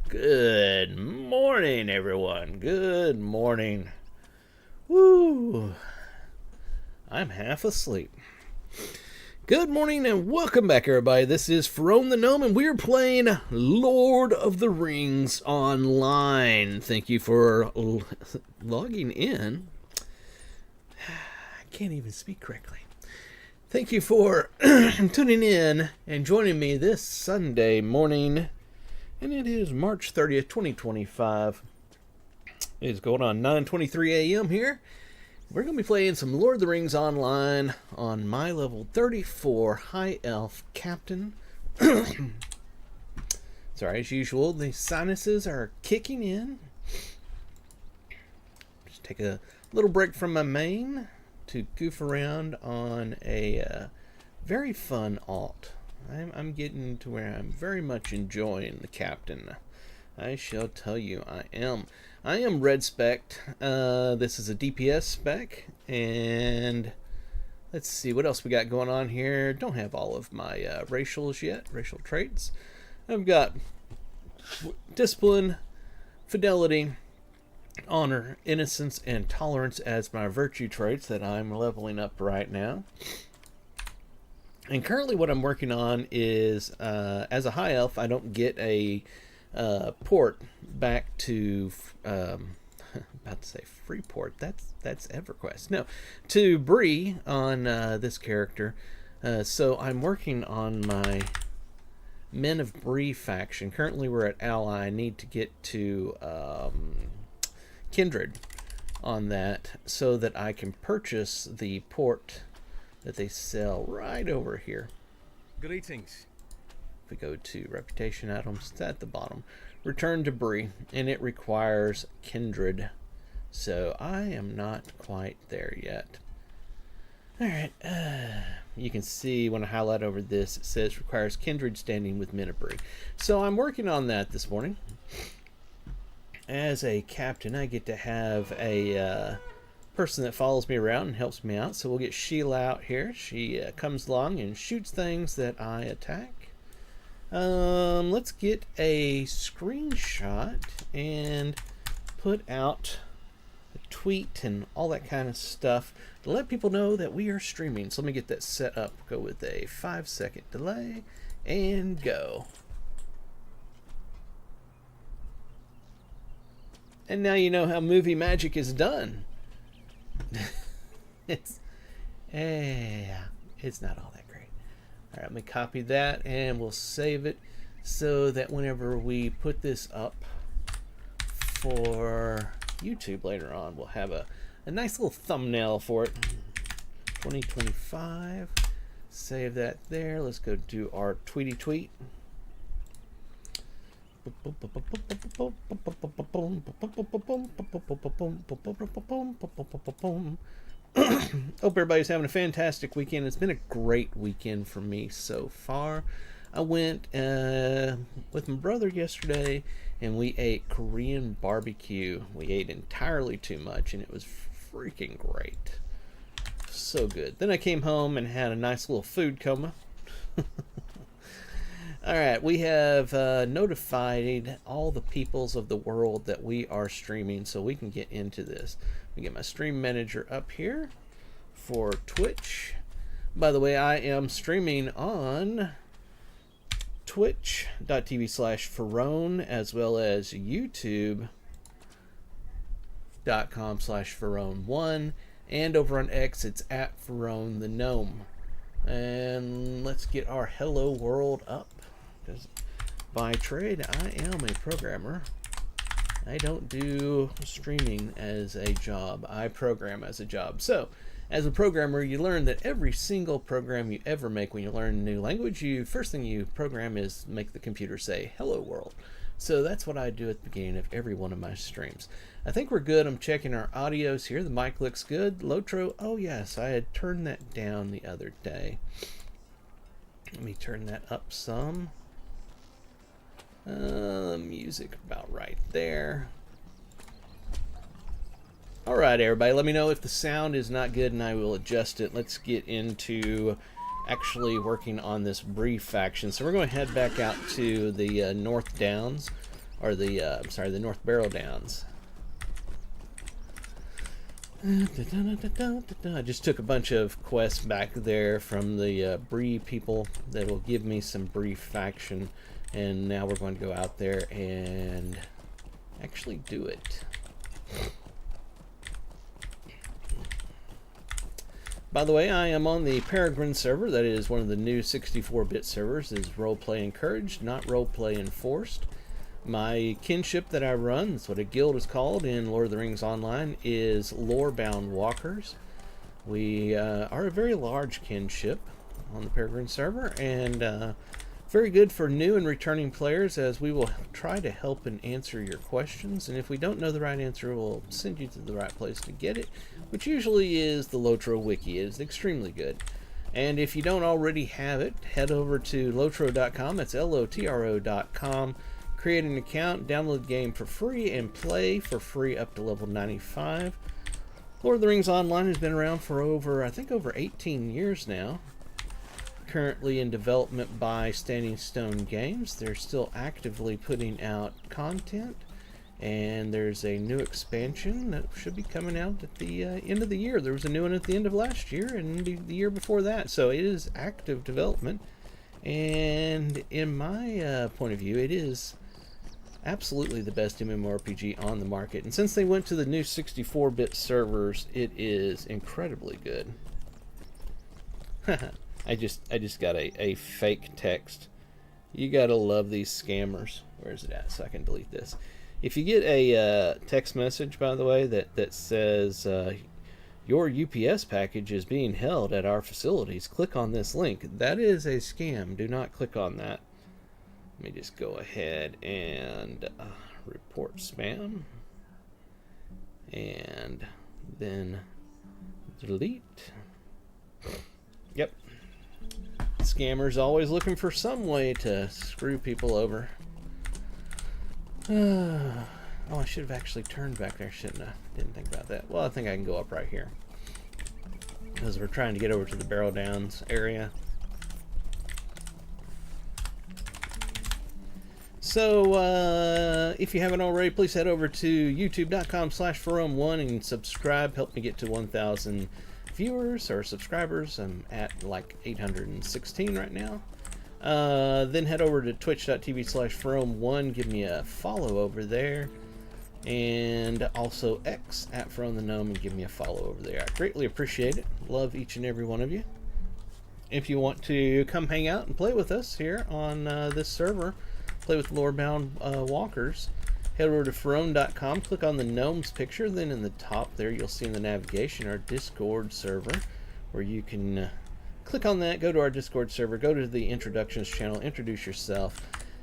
Good morning, everyone. Good morning. Woo! I'm half asleep. Good morning and welcome back, everybody. This is Ferone the Gnome, and we're playing Lord of the Rings Online. Thank you for logging in. I can't even speak correctly. Thank you for tuning in and joining me this Sunday morning. And it is March 30th, 2025. It is going on 9:23 a.m. here. We're going to be playing some Lord of the Rings Online on my level 34 High Elf Captain. Sorry, as usual, the sinuses are kicking in. Just take a little break from my main to goof around on a very fun alt. I'm getting to where I'm very much enjoying the captain. I shall tell you, I am. I am red spec'd. This is a DPS spec, and let's see what else we got going on here. Don't have all of my racials yet, racial traits. I've got discipline, fidelity, honor, innocence, and tolerance as my virtue traits that I'm leveling up right now. And currently what I'm working on is, as a high elf, I don't get a port back to, about to say Freeport, that's EverQuest. No, to Bree on this character. So I'm working on my Men of Bree faction. Currently we're at Ally. I need to get to Kindred on that so that I can purchase the port that they sell right over here. Greetings. If we go to reputation items, it's at the bottom. Return to Bree, and it requires Kindred. So I am not quite there yet. Alright, you can see when I highlight over this, it says requires Kindred standing with Men of Bree. So I'm working on that this morning. As a captain, I get to have a person that follows me around and helps me out. So we'll get Sheila out here. She comes along and shoots things that I attack. Let's get a screenshot and put out a tweet and all that kind of stuff to let people know that we are streaming. So let me get that set up. Go with a 5-second delay and go. And now you know how movie magic is done. it's not all that great. All right, let me copy that and we'll save it so that whenever we put this up for YouTube later on, we'll have a nice little thumbnail for it. 2025. Save that there. Let's go do our tweety tweet. Hope everybody's having a fantastic weekend. It's been a great weekend for me so far. I went with my brother yesterday and we ate Korean barbecue. We ate entirely too much and it was freaking great. So good. Then I came home and had a nice little food coma. Alright, we have notified all the peoples of the world that we are streaming, so we can get into this. We get my stream manager up here for Twitch. By the way, I am streaming on twitch.tv/Ferone as well as youtube.com/Ferone1, and over on X it's at Ferone the Gnome. And let's get our hello world up. Because by trade, I am a programmer. I don't do streaming as a job. I program as a job. So, as a programmer, you learn that every single program you ever make when you learn a new language, first thing you program is make the computer say, hello world. So that's what I do at the beginning of every one of my streams. I think we're good. I'm checking our audios here. The mic looks good. Lotro, oh yes, I had turned that down the other day. Let me turn that up some. Music about right there. Alright everybody, let me know if the sound is not good and I will adjust it. Let's get into actually working on this Bree faction. So we're going to head back out to the North Downs, or the the North Barrow Downs. I just took a bunch of quests back there from the Bree people that will give me some Bree faction, and now we're going to go out there and actually do it. By the way, I am on the Peregrine server. That is one of the new 64-bit servers. It is roleplay encouraged, not roleplay enforced. My kinship that I run, that's what a guild is called in Lord of the Rings Online, is Lorebound Walkers. We are a very large kinship on the Peregrine server, and very good for new and returning players, as we will try to help and answer your questions. And if we don't know the right answer, we'll send you to the right place to get it, which usually is the Lotro wiki. It is extremely good. And if you don't already have it, head over to lotro.com. That's lotro.com. Create an account, download the game for free, and play for free up to level 95. Lord of the Rings Online has been around for over 18 years now. Currently in development by Standing Stone Games. They're still actively putting out content, and there's a new expansion that should be coming out at the end of the year. There was a new one at the end of last year and the year before that, so it is active development. And in my point of view, it is absolutely the best MMORPG on the market. And since they went to the new 64-bit servers, it is incredibly good. I just got a fake text. You gotta love these scammers. Where's it at? So I can delete this. If you get a text message, by the way, that says your UPS package is being held at our facilities, click on this link. That is a scam. Do not click on that. Let me just go ahead and report spam, and then delete. Yep. Scammers always looking for some way to screw people over. Oh, I should have actually turned back there, shouldn't I? Didn't think about that. Well, I think I can go up right here, because we're trying to get over to the Barrow Downs area. So, if you haven't already, please head over to youtube.com/Ferome1 and subscribe. Help me get to 1,000 viewers or subscribers. I'm at like 816 right now. Then head over to twitch.tv/Ferome1. Give me a follow over there. And also X at Ferome the Gnome, and give me a follow over there. I greatly appreciate it. Love each and every one of you. If you want to come hang out and play with us here on this server, play with Lorebound Walkers, head over to Ferome.com, click on the gnome's picture, then in the top there you'll see in the navigation our Discord server, where you can click on that, go to our Discord server, go to the introductions channel, introduce yourself,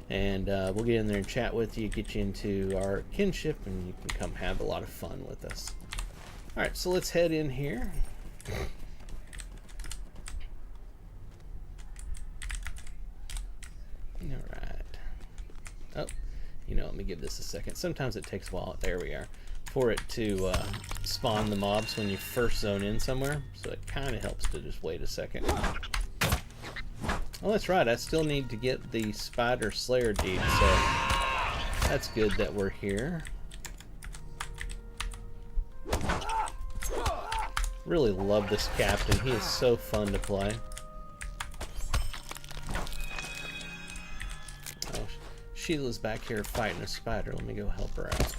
and we'll get in there and chat with you, get you into our kinship, and you can come have a lot of fun with us. Alright, so let's head in here. Alright. Oh, let me give this a second. Sometimes it takes a while. There we are. For it to spawn the mobs when you first zone in somewhere. So it kind of helps to just wait a second. Oh, that's right. I still need to get the Spider Slayer deed. So that's good that we're here. Really love this captain. He is so fun to play. Sheila's back here fighting a spider. Let me go help her out.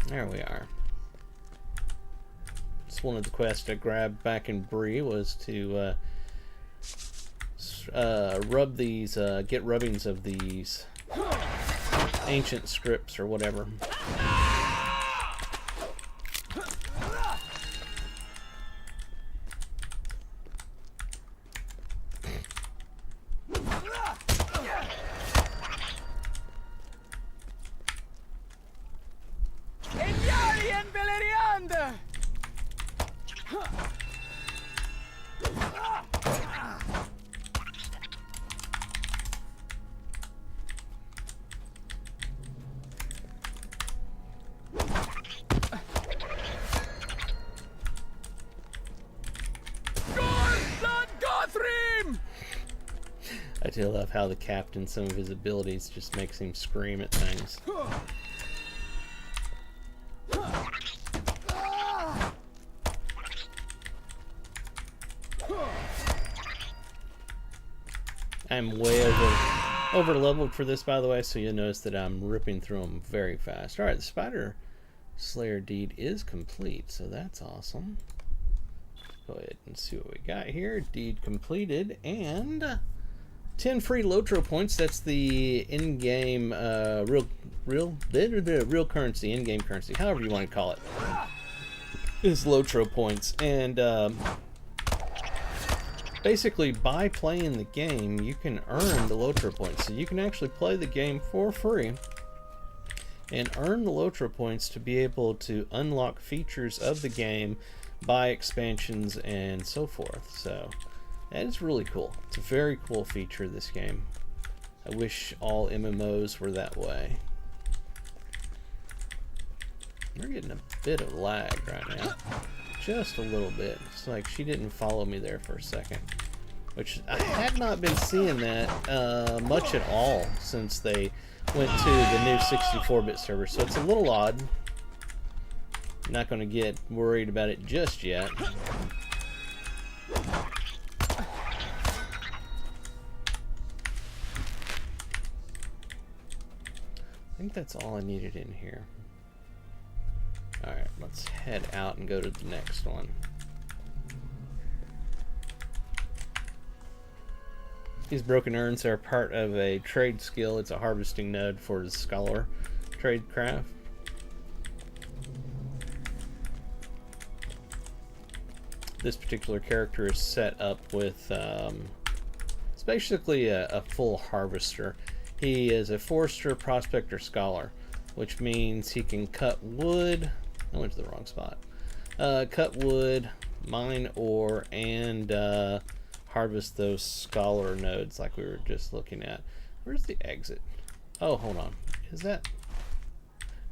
There we are. It's one of the quests I grabbed back in Bree, was to rub these, get rubbings of these ancient scripts or whatever. I do love how the captain, some of his abilities just makes him scream at things. I'm way over leveled for this, by the way, so you'll notice that I'm ripping through them very fast. Alright, the Spider Slayer deed is complete, so that's awesome. Go ahead and see what we got here. Deed completed, and 10 free Lotro points. That's the in-game real currency, in-game currency, however you want to call it. Is Lotro points, and basically by playing the game, you can earn the Lotro points. So you can actually play the game for free and earn the Lotro points to be able to unlock features of the game, buy expansions, and so forth. So that is really cool. It's a very cool feature of this game. I wish all MMOs were that way. We're getting a bit of lag right now. Just a little bit. It's like she didn't follow me there for a second. Which I had not been seeing that much at all since they went to the new 64-bit server. So it's a little odd. I'm not going to get worried about it just yet. I think that's all I needed in here. Alright, let's head out and go to the next one. These broken urns are part of a trade skill. It's a harvesting node for the scholar tradecraft. This particular character is set up with, it's basically a full harvester. He is a forester, prospector, scholar, which means he can cut wood. I went to the wrong spot. Cut wood, mine ore, and harvest those scholar nodes like we were just looking at. Where's the exit? Oh, hold on. Is that?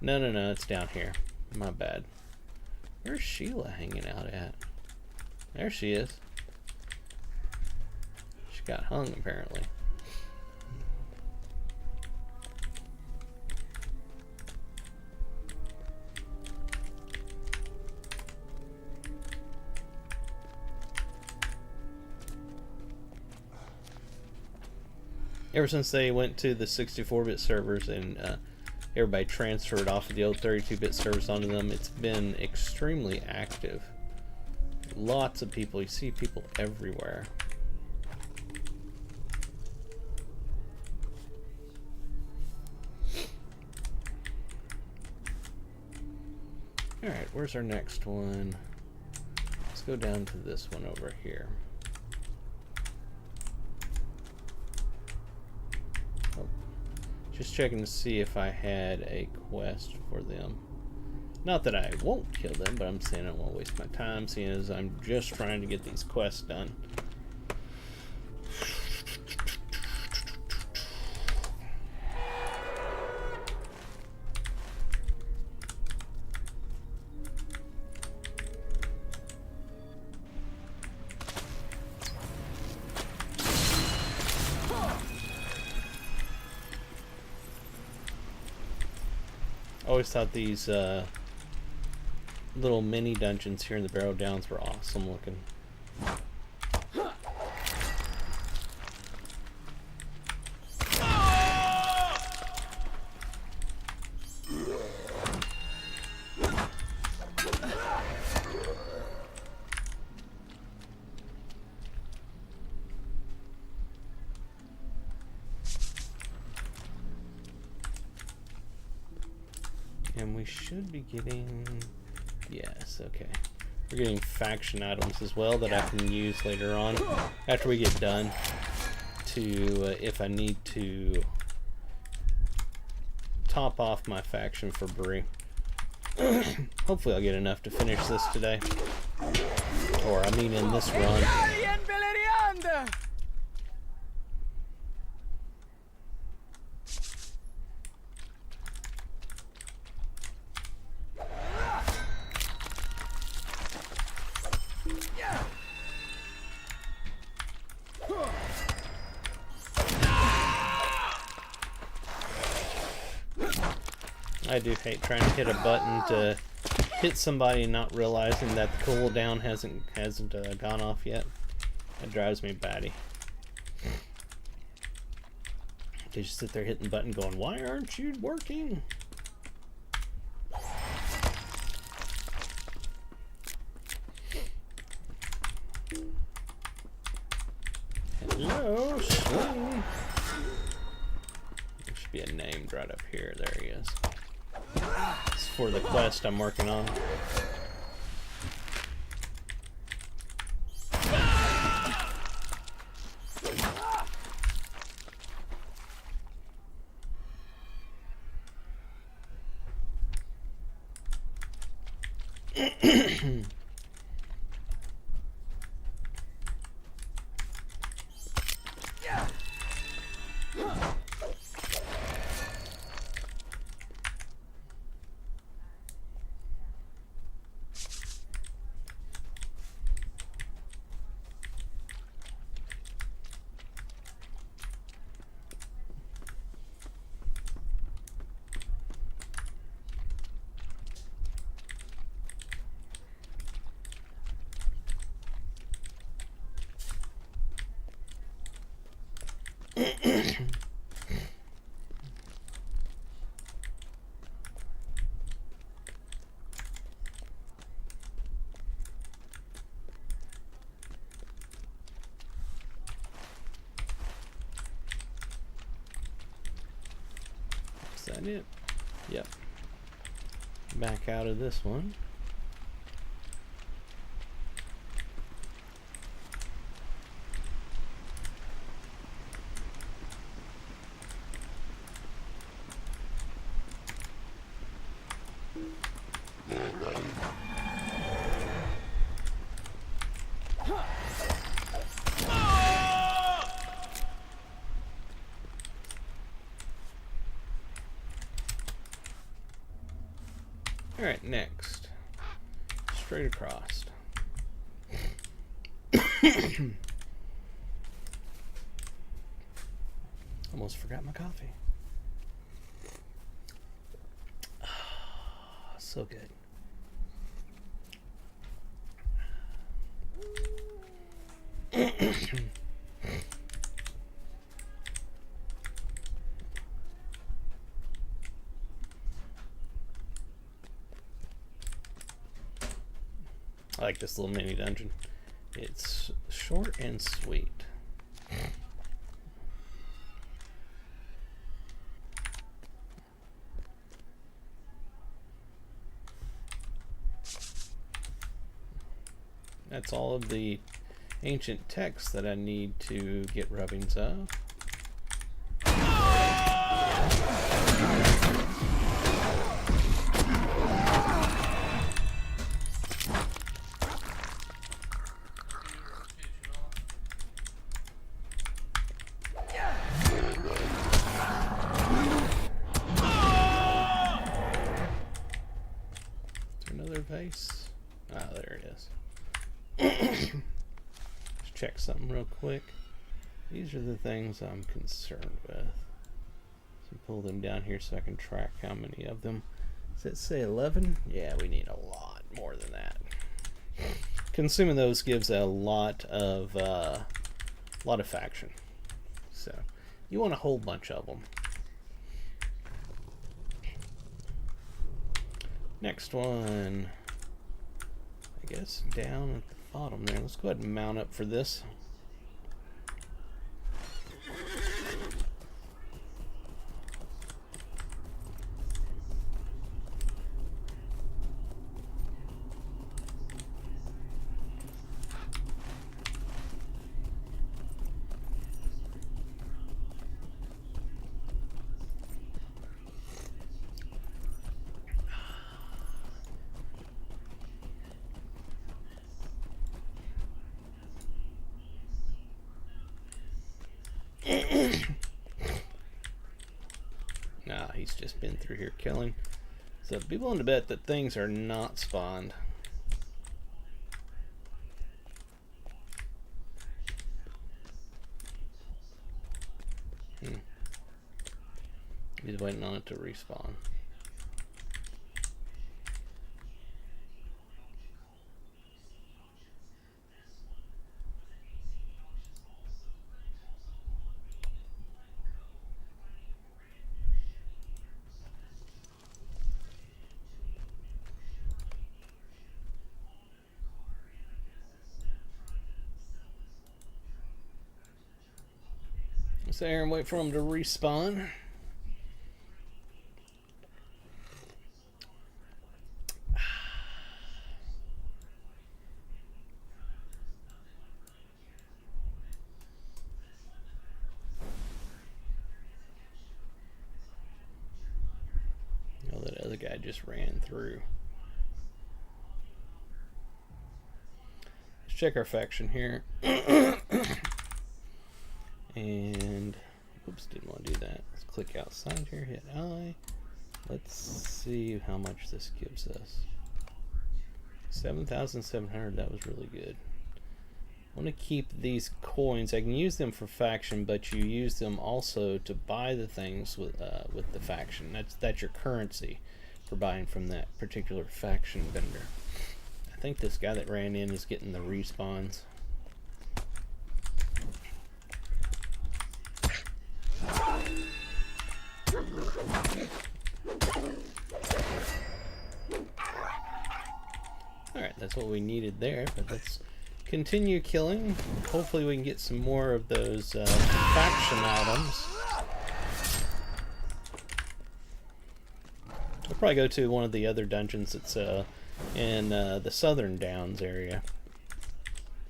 No, it's down here. My bad. Where's Sheila hanging out at? There she is. She got hung, apparently. Ever since they went to the 64-bit servers and everybody transferred off of the old 32-bit servers onto them, it's been extremely active. Lots of people. You see people everywhere. Alright, where's our next one? Let's go down to this one over here. Oh, just checking to see if I had a quest for them. Not that I won't kill them, but I'm saying I won't waste my time, seeing as I'm just trying to get these quests done. Always thought these little mini dungeons here in the Barrow Downs were awesome looking. And we should be getting, yes, okay. We're getting faction items as well that I can use later on after we get done to, if I need to top off my faction for Bree. Hopefully I'll get enough to finish this today. Or, I mean, in this run. I do hate trying to hit a button to hit somebody and not realizing that the cooldown hasn't gone off yet. That drives me batty. They just sit there hitting the button going, why aren't you working? Hello, swing. There should be a name right up here. There he is. It's for the quest I'm working on. Is that it? Yep. Back out of this one. Alright, next. Straight across. Almost forgot my coffee. So good. I like this little mini dungeon. It's short and sweet. That's all of the ancient text that I need to get rubbings of. Vase. Ah, there it is. Let's check something real quick. These are the things I'm concerned with. So pull them down here so I can track how many of them. Does it say 11? Yeah, we need a lot more than that. Consuming those gives a lot of faction. So you want a whole bunch of them. Next one, I guess down at the bottom there. Let's go ahead and mount up for this. Nah, he's just been through here killing. So be willing to bet that things are not spawned. He's waiting on it to respawn. Sit here and wait for them to respawn. Oh, that other guy just ran through. Let's check our faction here. And, oops, didn't want to do that. Let's click outside here, hit I. Let's see how much this gives us. 7,700, that was really good. I want to keep these coins. I can use them for faction, but you use them also to buy the things with the faction. That's your currency for buying from that particular faction vendor. I think this guy that ran in is getting the respawns. Alright, that's what we needed there, but let's continue killing. Hopefully we can get some more of those faction items. We'll probably go to one of the other dungeons that's in the Southern Downs area.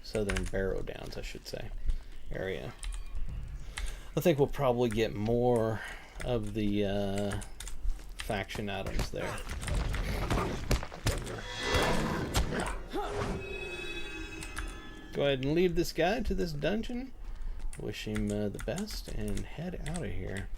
Southern Barrow Downs, I should say, area. I think we'll probably get more of the faction items there. Go ahead and leave this guy to this dungeon. Wish him the best and head out of here.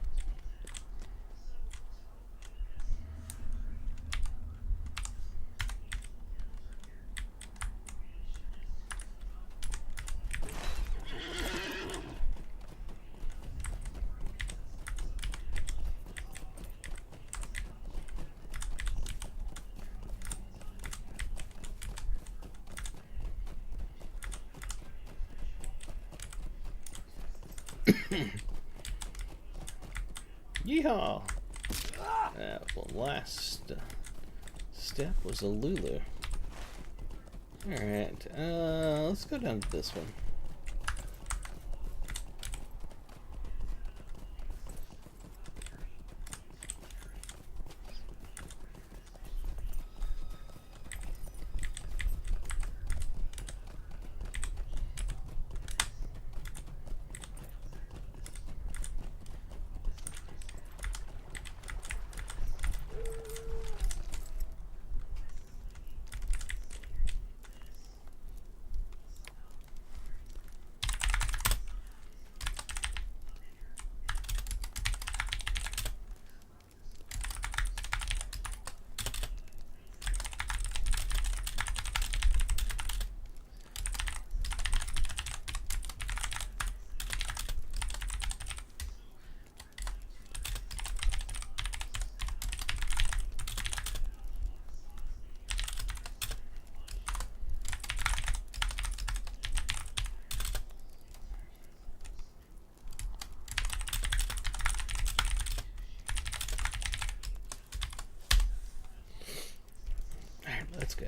Yeehaw! Well, last step was a Lulu. Alright, let's go down to this one. Let's go.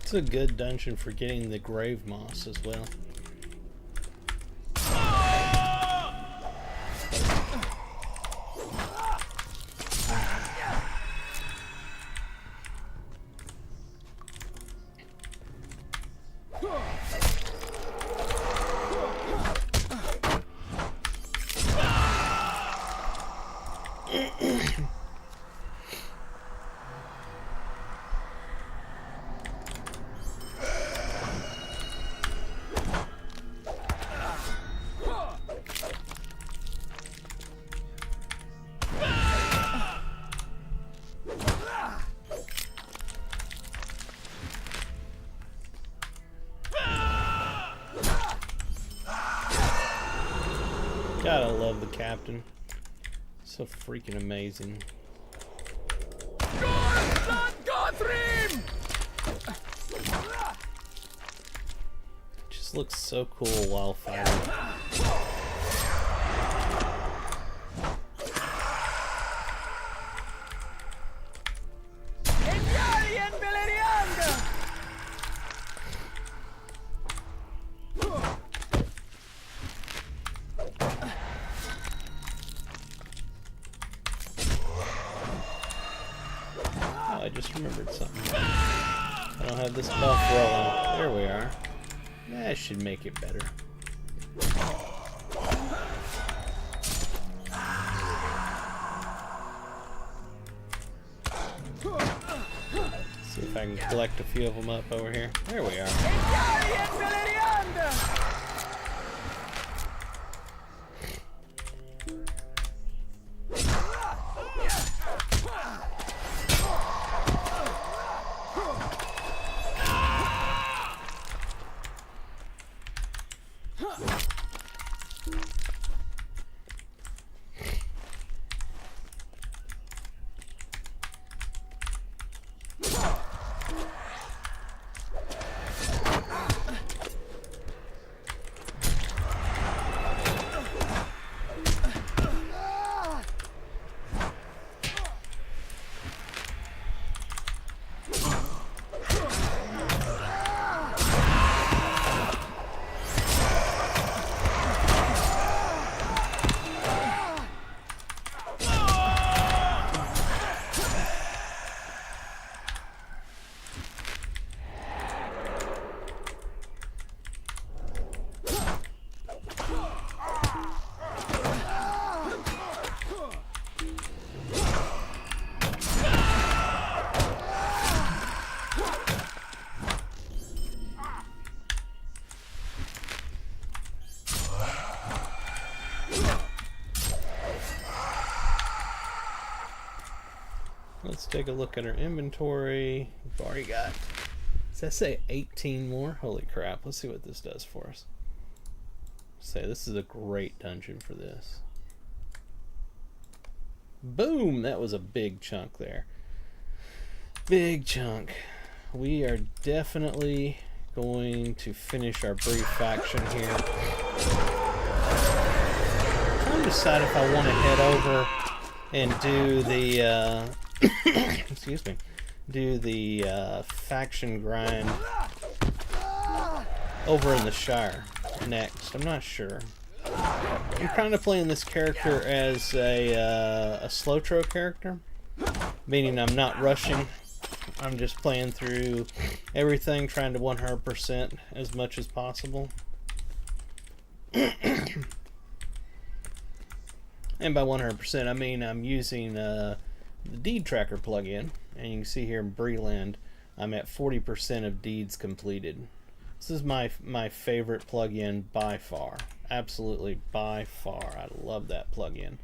It's a good dungeon for getting the grave moss as well. Gotta love the captain. So freaking amazing. Just looks so cool while fighting. I just remembered something. I don't have this buff rolling. There we are. That should make it better. See if I can collect a few of them up over here. There we are. Let's take a look at our inventory. We've already got, does that say 18 more? Holy crap. Let's see what this does for us. Say this is a great dungeon for this. Boom! That was a big chunk there. Big chunk. We are definitely going to finish our brief faction here. I'm trying to decide if I want to head over and do the excuse me, do the faction grind over in the Shire next. I'm not sure. I'm kind of playing this character as a Lotro character, meaning I'm not rushing. I'm just playing through everything, trying to 100% as much as possible. And by 100%, I mean I'm using the deed tracker plugin, and you can see here in Breland, I'm at 40% of deeds completed. This is my favorite plugin by far. Absolutely by far. I love that plugin.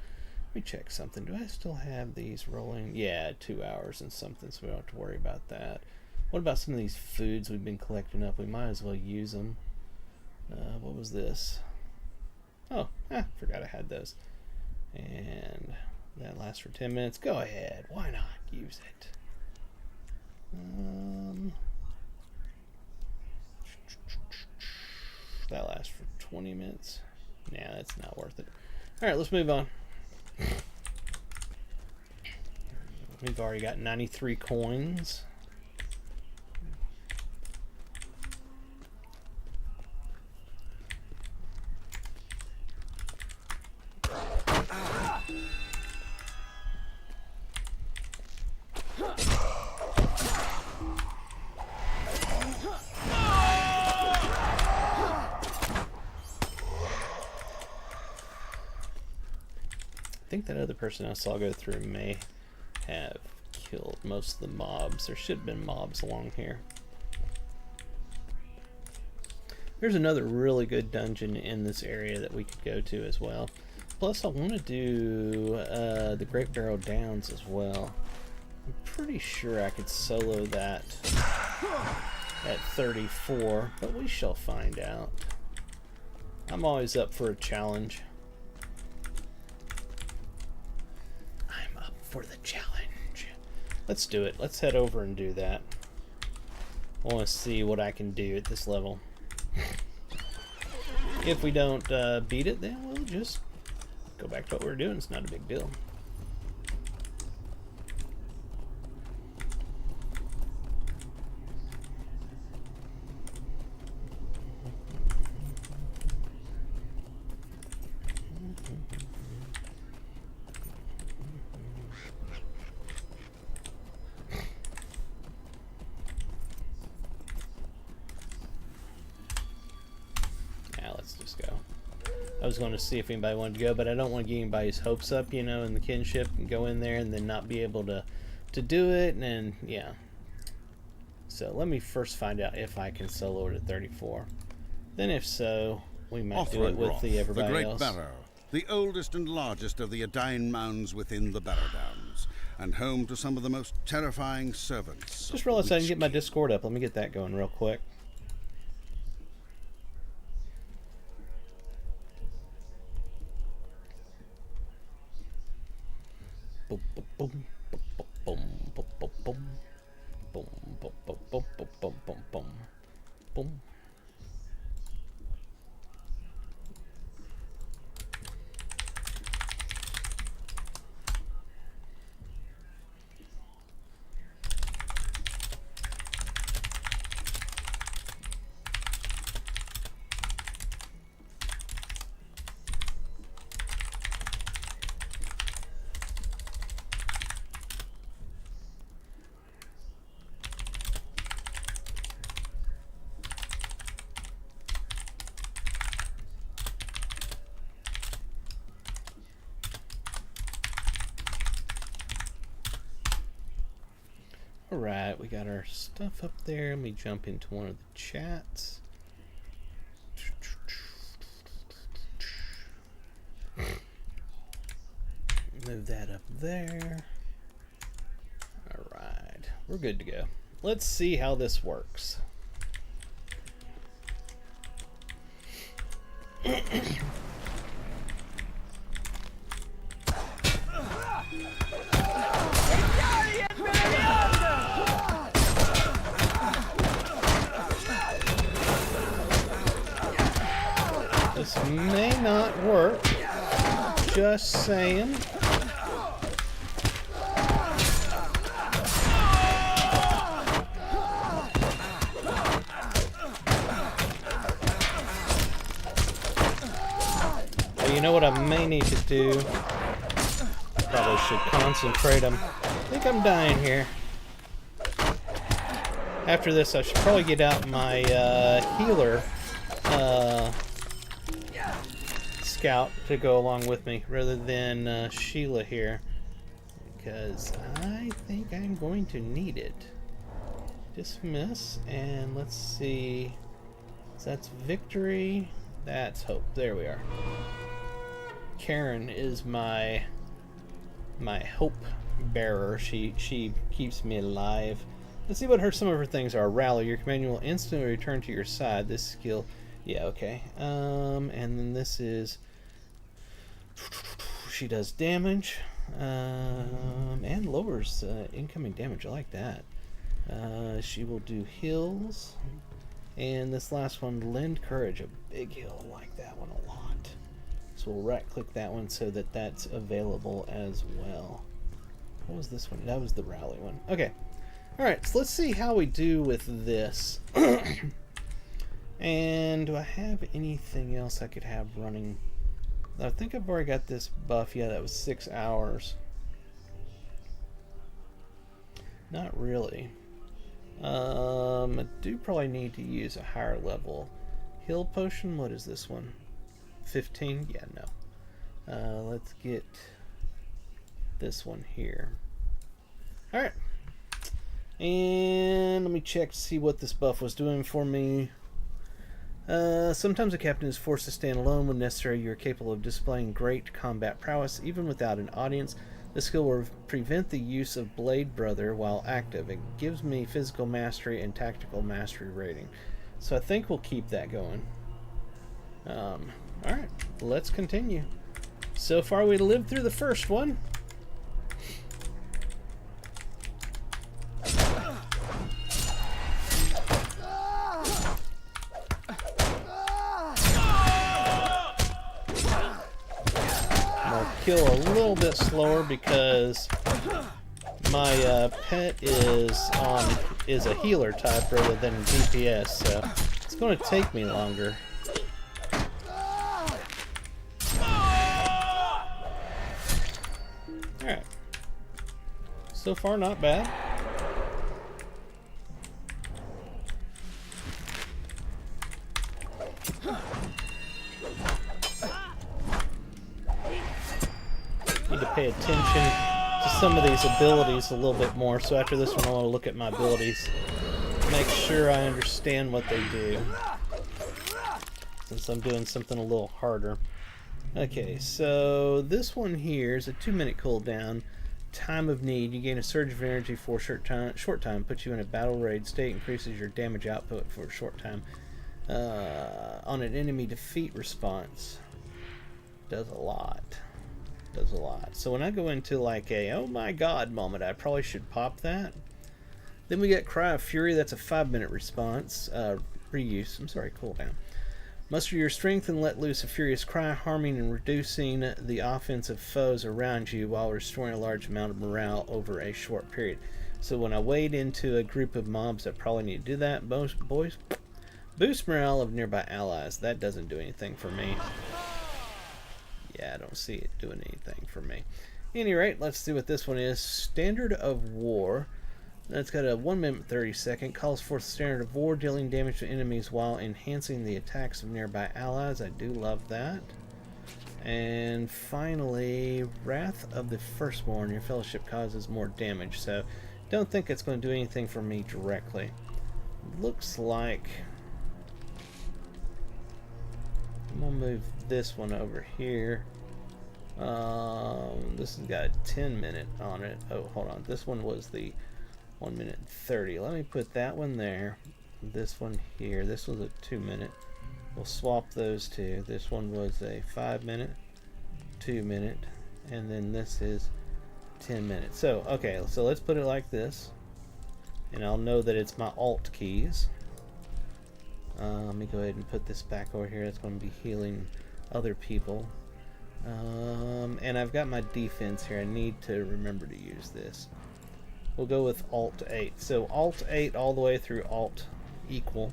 Let me check something. Do I still have these rolling? Yeah, 2 hours and something, so we don't have to worry about that. What about some of these foods we've been collecting up? We might as well use them. What was this? Oh, forgot I had those. And that lasts for 10 minutes. Go ahead. Why not use it? That lasts for 20 minutes. Nah, that's not worth it. Alright, let's move on. We've already got 93 coins. think that other person I saw go through may have killed most of the mobs. There should have been mobs along here. There's another really good dungeon in this area that we could go to as well. Plus, I want to do the Great Barrow Downs as well. I'm pretty sure I could solo that at 34, but we shall find out. I'm always up for a challenge. I'm up for the challenge. Let's do it. Let's head over and do that. I want to see what I can do at this level. If we don't beat it, then we'll just go back to what we're doing. It's not a big deal. I was going to see if anybody wanted to go, but I don't want to get anybody's hopes up, you know, in the kinship and go in there and then not be able to do it, and yeah. So let me first find out if I can solo it at 34. Then if so, we might do it with everybody else. The Great Barrow, the oldest and largest of the Adain mounds within the Barrow Downs, and home to some of the most terrifying servants. Just realized I didn't get my Discord up. Let me get that going real quick. Boom, boom, boom, boom, boom, boom, boom, boom, boom, boom, boom, boom, boom, boom, boom. Alright, we got our stuff up there. Let me jump into one of the chats. Move that up there. Alright, we're good to go. Let's see how this works. This may not work. Just saying. Well, you know what I may need to do? Probably should concentrate them. I think I'm dying here. After this, I should probably get out my healer scout to go along with me rather than Sheila here, because I think I'm going to need it. Dismiss, and let's see. So that's victory. That's hope. There we are. Karen is my hope bearer. She keeps me alive. Let's see what some of her things are. Rally. Your companion will instantly return to your side. This skill. Yeah, okay. And then this is... She does damage. And lowers incoming damage. I like that. She will do heals. And this last one, lend courage. A big heal. I like that one a lot. So we'll right-click that one so that that's available as well. What was this one? That was the rally one. Okay. Alright, so let's see how we do with this. And do I have anything else I could have running? I think I've already got this buff. Yeah, that was 6 hours. Not really. I do probably need to use a higher level heal potion. What is this one? 15? Yeah, no. Let's get this one here. Alright. And let me check to see what this buff was doing for me. Sometimes a captain is forced to stand alone. When necessary, you are capable of displaying great combat prowess, even without an audience. This skill will prevent the use of Blade Brother while active. It gives me physical mastery and tactical mastery rating. So I think we'll keep that going. Alright, let's continue. So far we lived through the first one. Kill a little bit slower because my pet is a healer type rather than DPS, so it's going to take me longer. Alright. So far, not bad. Need to pay attention to some of these abilities a little bit more, so after this one I want to look at my abilities, make sure I understand what they do, since I'm doing something a little harder. Okay, so this one here is a 2-minute cooldown. Time of need, you gain a surge of energy for a short time, puts you in a battle raid state, increases your damage output for a short time. On an enemy defeat response, does a lot. So when I go into like a oh my god moment, I probably should pop that. Then we get Cry of Fury, that's a 5-minute response, cooldown. Muster your strength and let loose a furious cry, harming and reducing the offensive foes around you while restoring a large amount of morale over a short period. So when I wade into a group of mobs, I probably need to do that. Boost morale of nearby allies. That doesn't do anything for me. Yeah, I don't see it doing anything for me. At any rate, let's see what this one is. Standard of War. That's got a 1 minute 30 second. Calls forth Standard of War, dealing damage to enemies while enhancing the attacks of nearby allies. I do love that. And finally, Wrath of the Firstborn. Your fellowship causes more damage, so don't think it's going to do anything for me directly. Looks like I'm going to move this one over here. This has got a 10-minute on it. Oh, hold on. This one was the 1 minute 30. Let me put that one there. This one here. This was a 2-minute. We'll swap those two. This one was a 5-minute, 2-minute, and then this is 10 minutes. So, okay, so let's put it like this. And I'll know that it's my alt keys. Let me go ahead and put this back over here. It's going to be healing other people. And I've got my defense here. I need to remember to use this. We'll go with Alt 8. So Alt 8 all the way through Alt equal,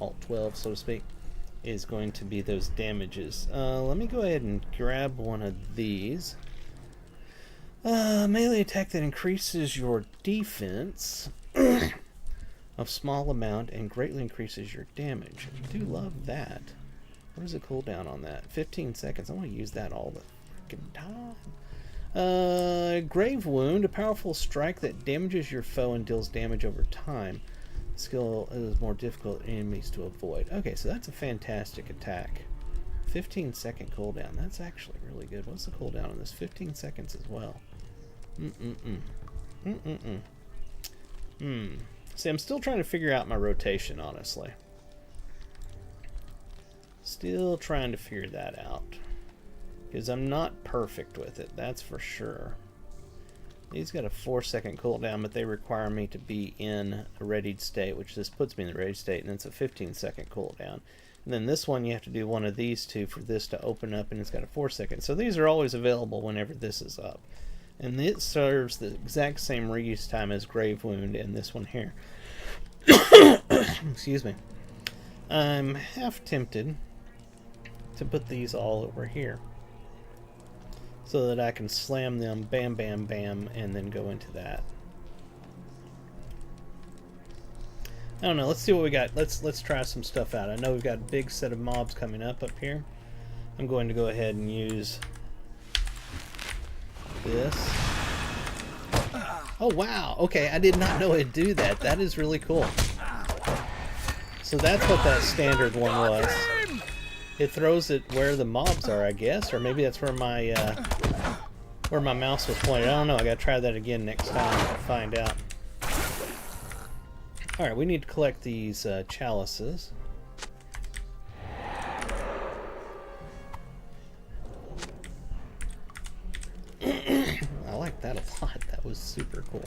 Alt 12 so to speak, is going to be those damages. Let me go ahead and grab one of these. Melee attack that increases your defense of small amount and greatly increases your damage. I do love that. What is the cooldown on that? 15 seconds. I want to use that all the freaking time. Grave Wound, a powerful strike that damages your foe and deals damage over time. Skill is more difficult enemies to avoid. Okay, so that's a fantastic attack. 15-second cooldown. That's actually really good. What's the cooldown on this? 15 seconds as well. See, I'm still trying to figure out my rotation, honestly. Still trying to figure that out. Because I'm not perfect with it, that's for sure. These got a 4-second cooldown, but they require me to be in a readied state, which this puts me in the ready state, and it's a 15-second cooldown. And then this one, you have to do one of these two for this to open up, and it's got a 4-second. So these are always available whenever this is up. And it serves the exact same reuse time as Grave Wound in this one here. Excuse me. I'm half tempted to put these all over here, so that I can slam them, bam, bam, bam, and then go into that. I don't know. Let's see what we got. Let's try some stuff out. I know we've got a big set of mobs coming up here. I'm going to go ahead and use this. Oh wow, okay, I did not know it'd do that. That is really cool. So that's what that standard one was. It throws it where the mobs are, I guess, or maybe that's where my mouse was pointed. I don't know, I gotta try that again next time to find out. Alright, we need to collect these chalices. I like that a lot. That was super cool.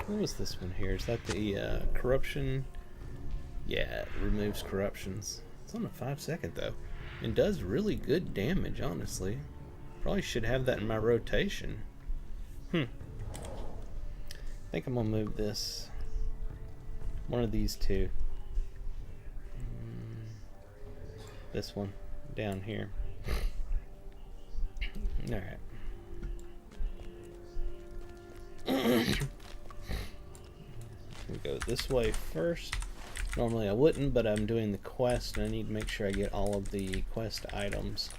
What was this one here? Is that the corruption? Yeah, it removes corruptions. It's on a 5-second though. And does really good damage, honestly. Probably should have that in my rotation. I think I'm gonna move this. One of these two. This one down here. Alright. We go this way first. Normally I wouldn't, but I'm doing the quest and I need to make sure I get all of the quest items.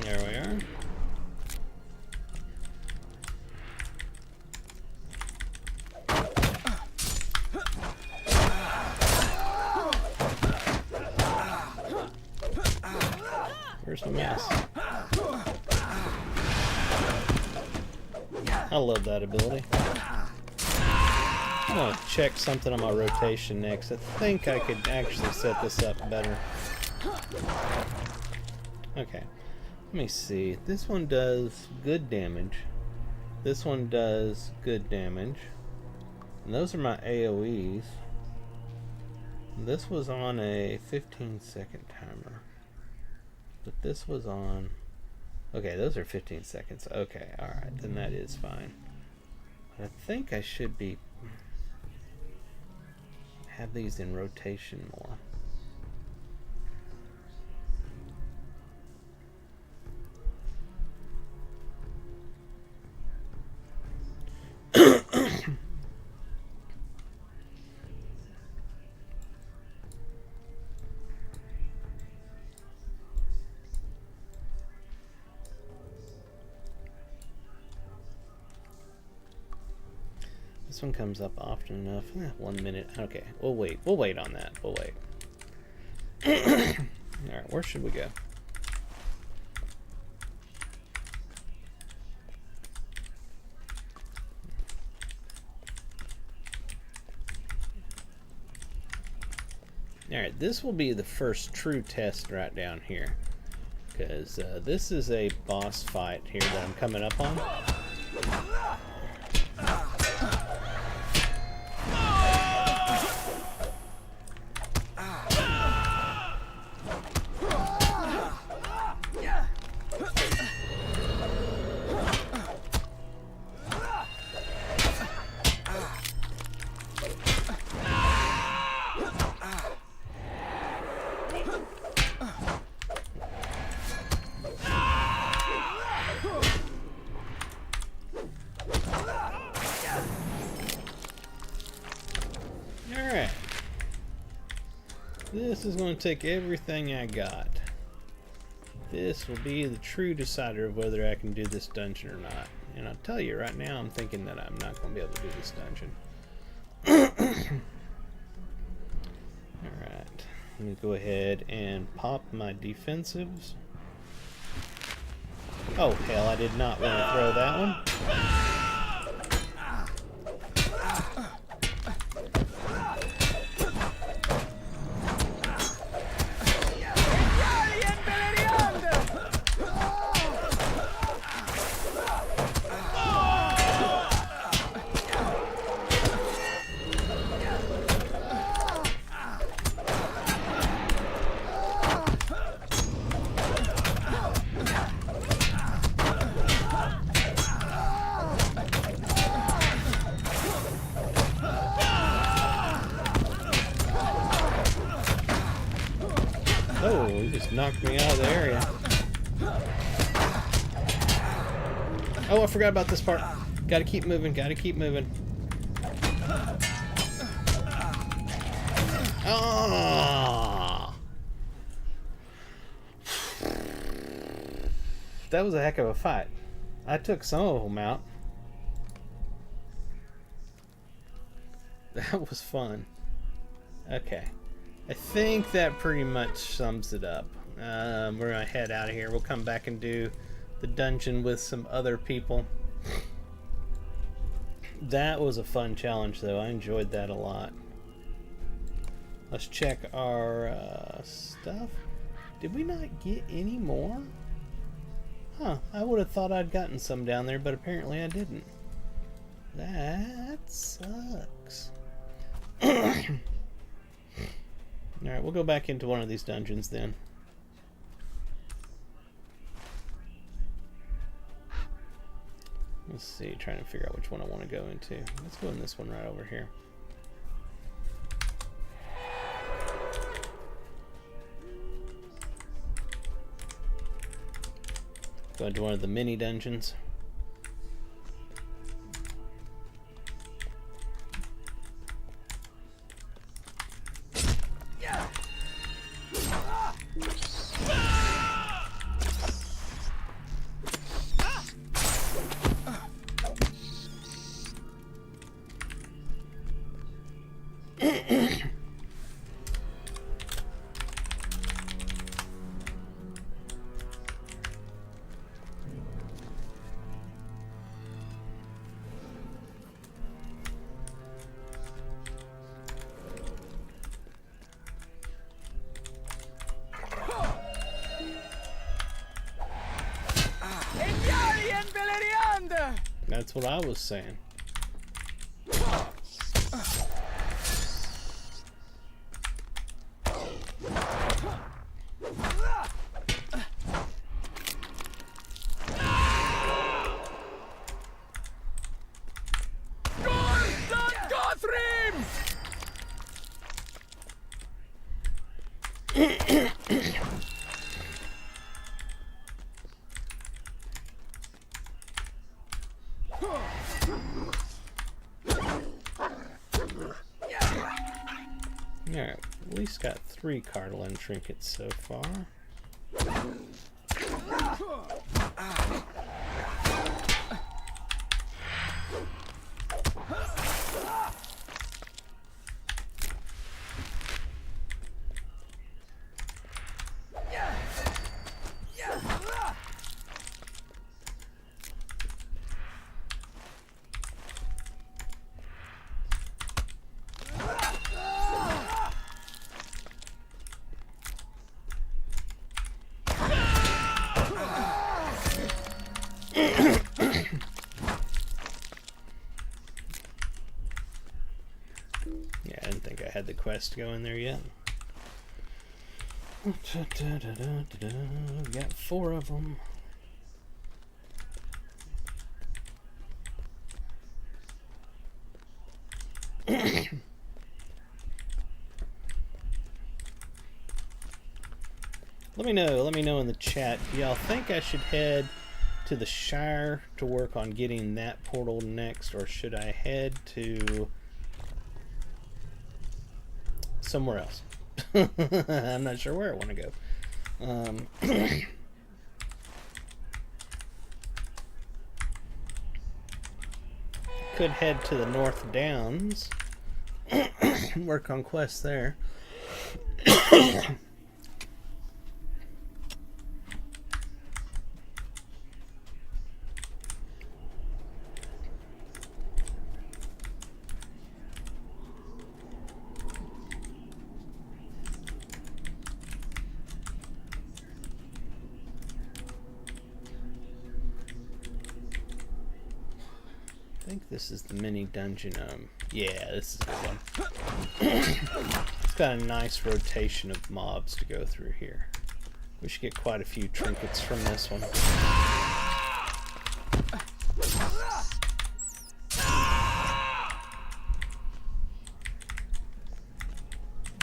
There we are. Where's my mouse? I love that ability. I'm gonna check something on my rotation next. I think I could actually set this up better. Okay. Let me see. This one does good damage. This one does good damage. And those are my AoEs. This was on a 15-second timer. But this was on... Okay, those are 15 seconds. Okay, alright. Then that is fine. But I think I should be... have these in rotation more. This one comes up often enough. 1 minute. Okay, we'll wait. We'll wait on that. We'll wait. Alright, where should we go? Alright, this will be the first true test right down here. Because this is a boss fight here that I'm coming up on. Alright. This is going to take everything I got. This will be the true decider of whether I can do this dungeon or not. And I'll tell you right now, I'm thinking that I'm not going to be able to do this dungeon. Alright. Let me go ahead and pop my defensives. Oh, hell, I did not want to throw that one. Oh, he just knocked me out of the area. Oh, I forgot about this part. Gotta keep moving, gotta keep moving. Ah! That was a heck of a fight. I took some of them out. That was fun. Okay. I think that pretty much sums it up. We're gonna head out of here. We'll come back and do the dungeon with some other people. That was a fun challenge, though. I enjoyed that a lot. Let's check our stuff. Did we not get any more? Huh, I would have thought I'd gotten some down there, but apparently I didn't. That sucks. Alright, we'll go back into one of these dungeons then. Let's see, trying to figure out which one I want to go into. Let's go in this one right over here. Go into one of the mini dungeons. That's what I was saying. Alright, at least got 3 cartolin trinkets so far. Yeah, I didn't think I had the quest to go in there yet. We got 4 of them. Let me know in the chat. Do y'all think I should head to the Shire to work on getting that portal next, or should I head to somewhere else? I'm not sure where I want to go. Could head to the North Downs, work on quests there. I think this is the mini dungeon. Yeah, this is a good one. It's got a nice rotation of mobs to go through here. We should get quite a few trinkets from this one.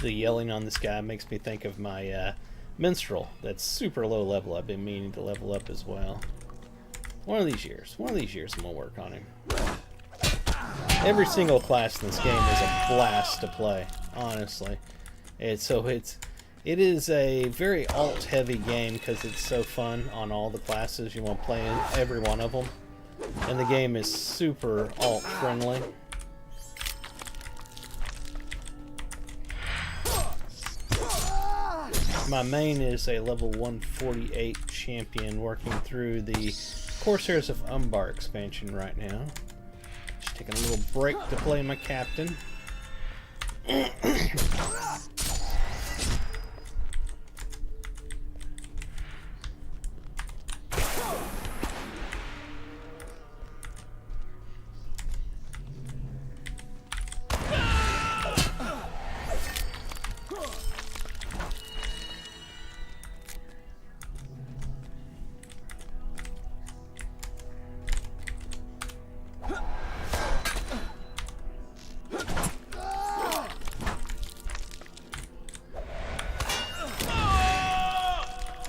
The yelling on this guy makes me think of my minstrel. That's super low level. I've been meaning to level up as well. One of these years I'm gonna work on him. Every single class in this game is a blast to play, honestly. It is a very alt-heavy game because it's so fun on all the classes. You want to play every one of them. And the game is super alt-friendly. My main is a level 148 champion working through the Corsairs of Umbar expansion right now. Just taking a little break to play my captain.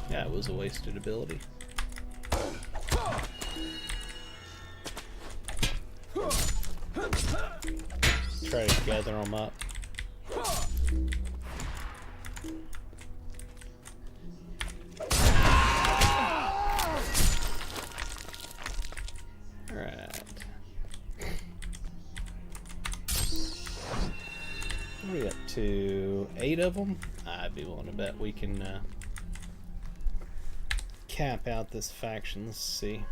That was a wasted ability. Try to gather them up. Alright. What are we up to? 8 of them? I'd be willing to bet we can cap out this faction. Let's see.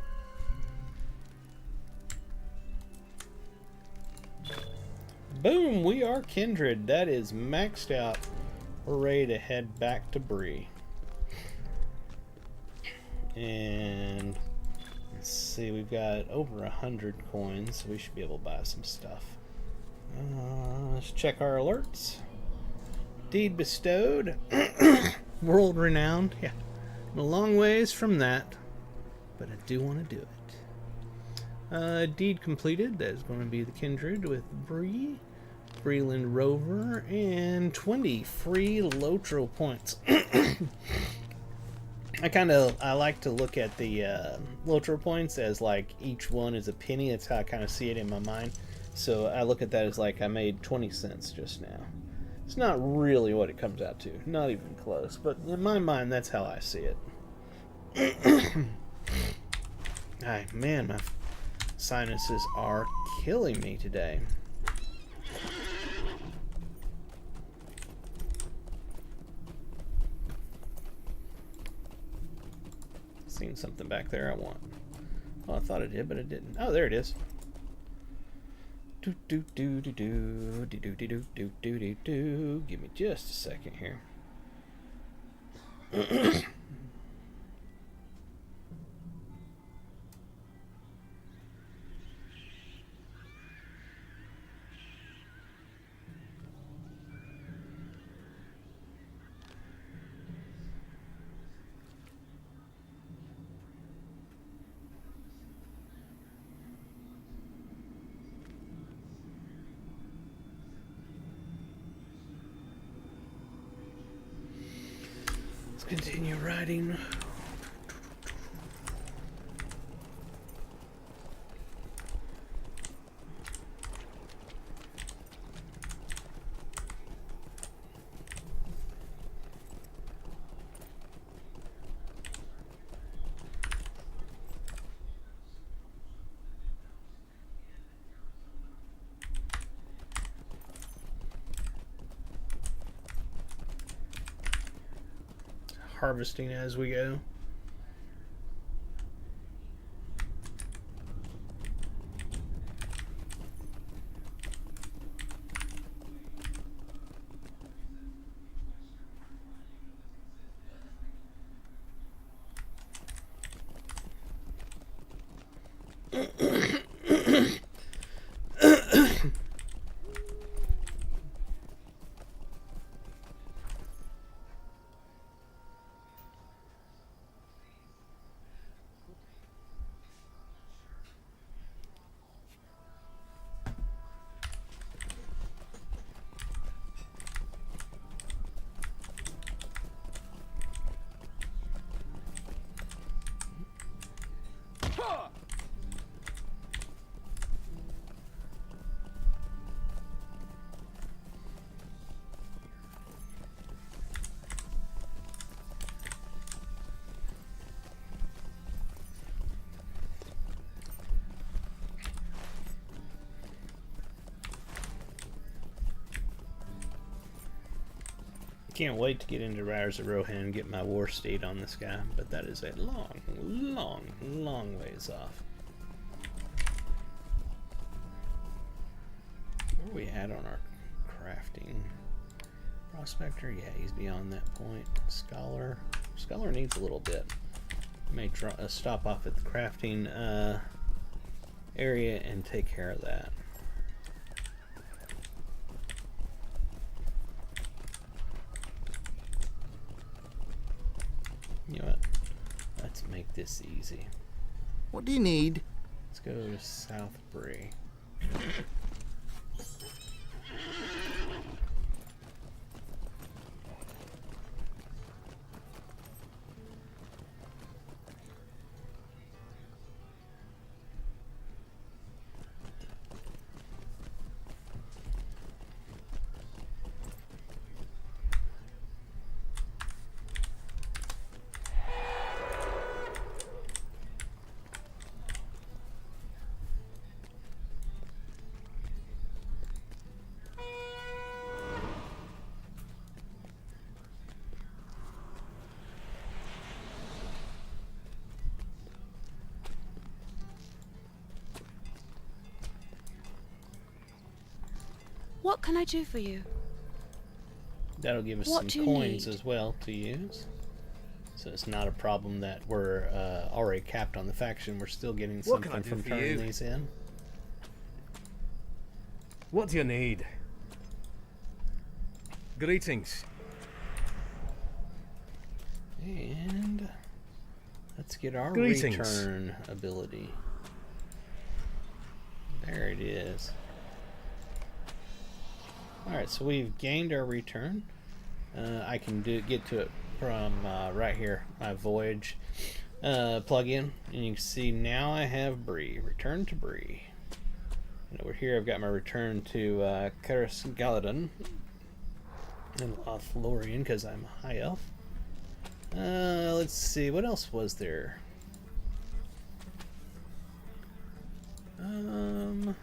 Boom! We are kindred. That is maxed out. We're ready to head back to Bree. And let's see, we've got over 100 coins, so we should be able to buy some stuff. Let's check our alerts. Deed bestowed. World renowned. Yeah. I'm a long ways from that, but I do want to do it. Deed completed. That is going to be the kindred with Bree, Breland Rover, and 20 free Lotro points. I like to look at the Lotro points as like each one is a penny. That's how I kind of see it in my mind. So I look at that as like I made 20 cents just now. It's not really what it comes out to. Not even close. But in my mind, that's how I see it. Ay, man, my sinuses are killing me today. Seen something back there I want. Well, I thought I did, but I didn't. Oh, there it is. Do do do do do do do do do do do do. Give me just a second here. Continue riding. harvesting as we go. Can't wait to get into Riders of Rohan and get my war steed on this guy, but that is a long ways off. Where are we at on our crafting? Prospector, yeah, he's beyond that point. Scholar needs a little bit. May stop off at the crafting area and take care of that. You know what? Let's make this easy. What do you need? Let's go to South Bree. What can I do for you? That'll give us What some do you coins need? as well to use. So it's not a problem that we're already capped on the faction. We're still getting What can something I do from for turning you? these in. What do you need? Greetings. And let's get our Greetings. return ability. There it is. Alright, so we've gained our return. I can get to it from right here, my Voyage plugin. And you can see now I have Bree. Return to Bree. And over here I've got my return to Caris Galadon and Lothlorien because I'm a high elf. Let's see, what else was there? Don't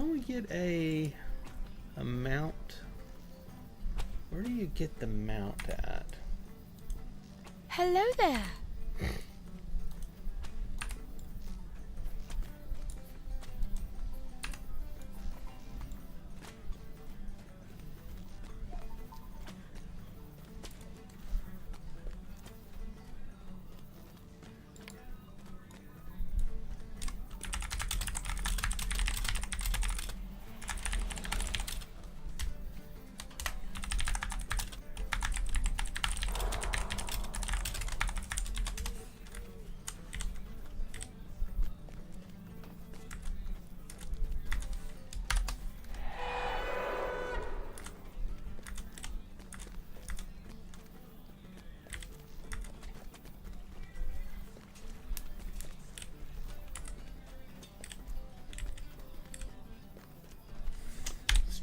we get a mount? Where do you get the mount at? Hello there.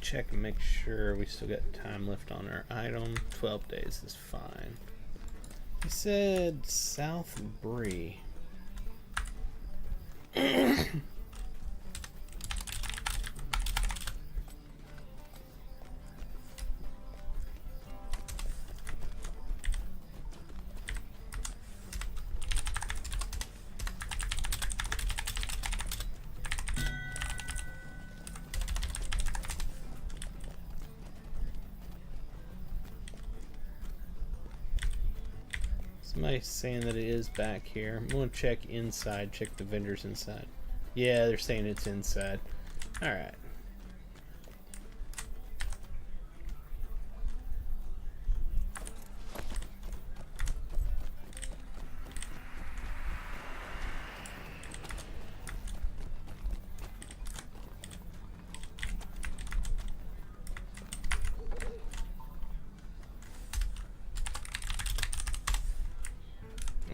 Check and make sure we still got time left on our item. 12 days is fine. He said South Bree. Somebody's saying that it is back here. I'm going to check inside, check the vendors inside. Yeah, they're saying it's inside. Alright.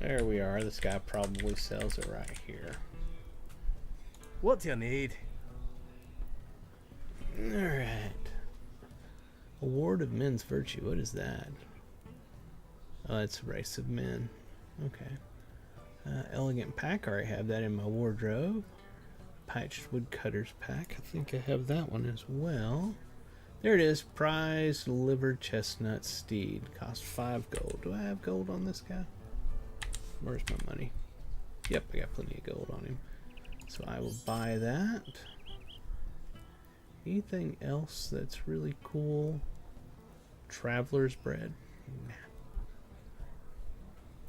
There we are. This guy probably sells it right here. What do you need? Alright. Award of Men's Virtue. What is that? Oh, it's a race of men. Okay. Elegant pack. I already have that in my wardrobe. Patched woodcutter's pack. I think I have that one as well. There it is. Prize liver chestnut steed. Cost 5 gold. Do I have gold on this guy? Where's my money? Yep, I got plenty of gold on him. So I will buy that. Anything else that's really cool? Traveler's bread. Nah.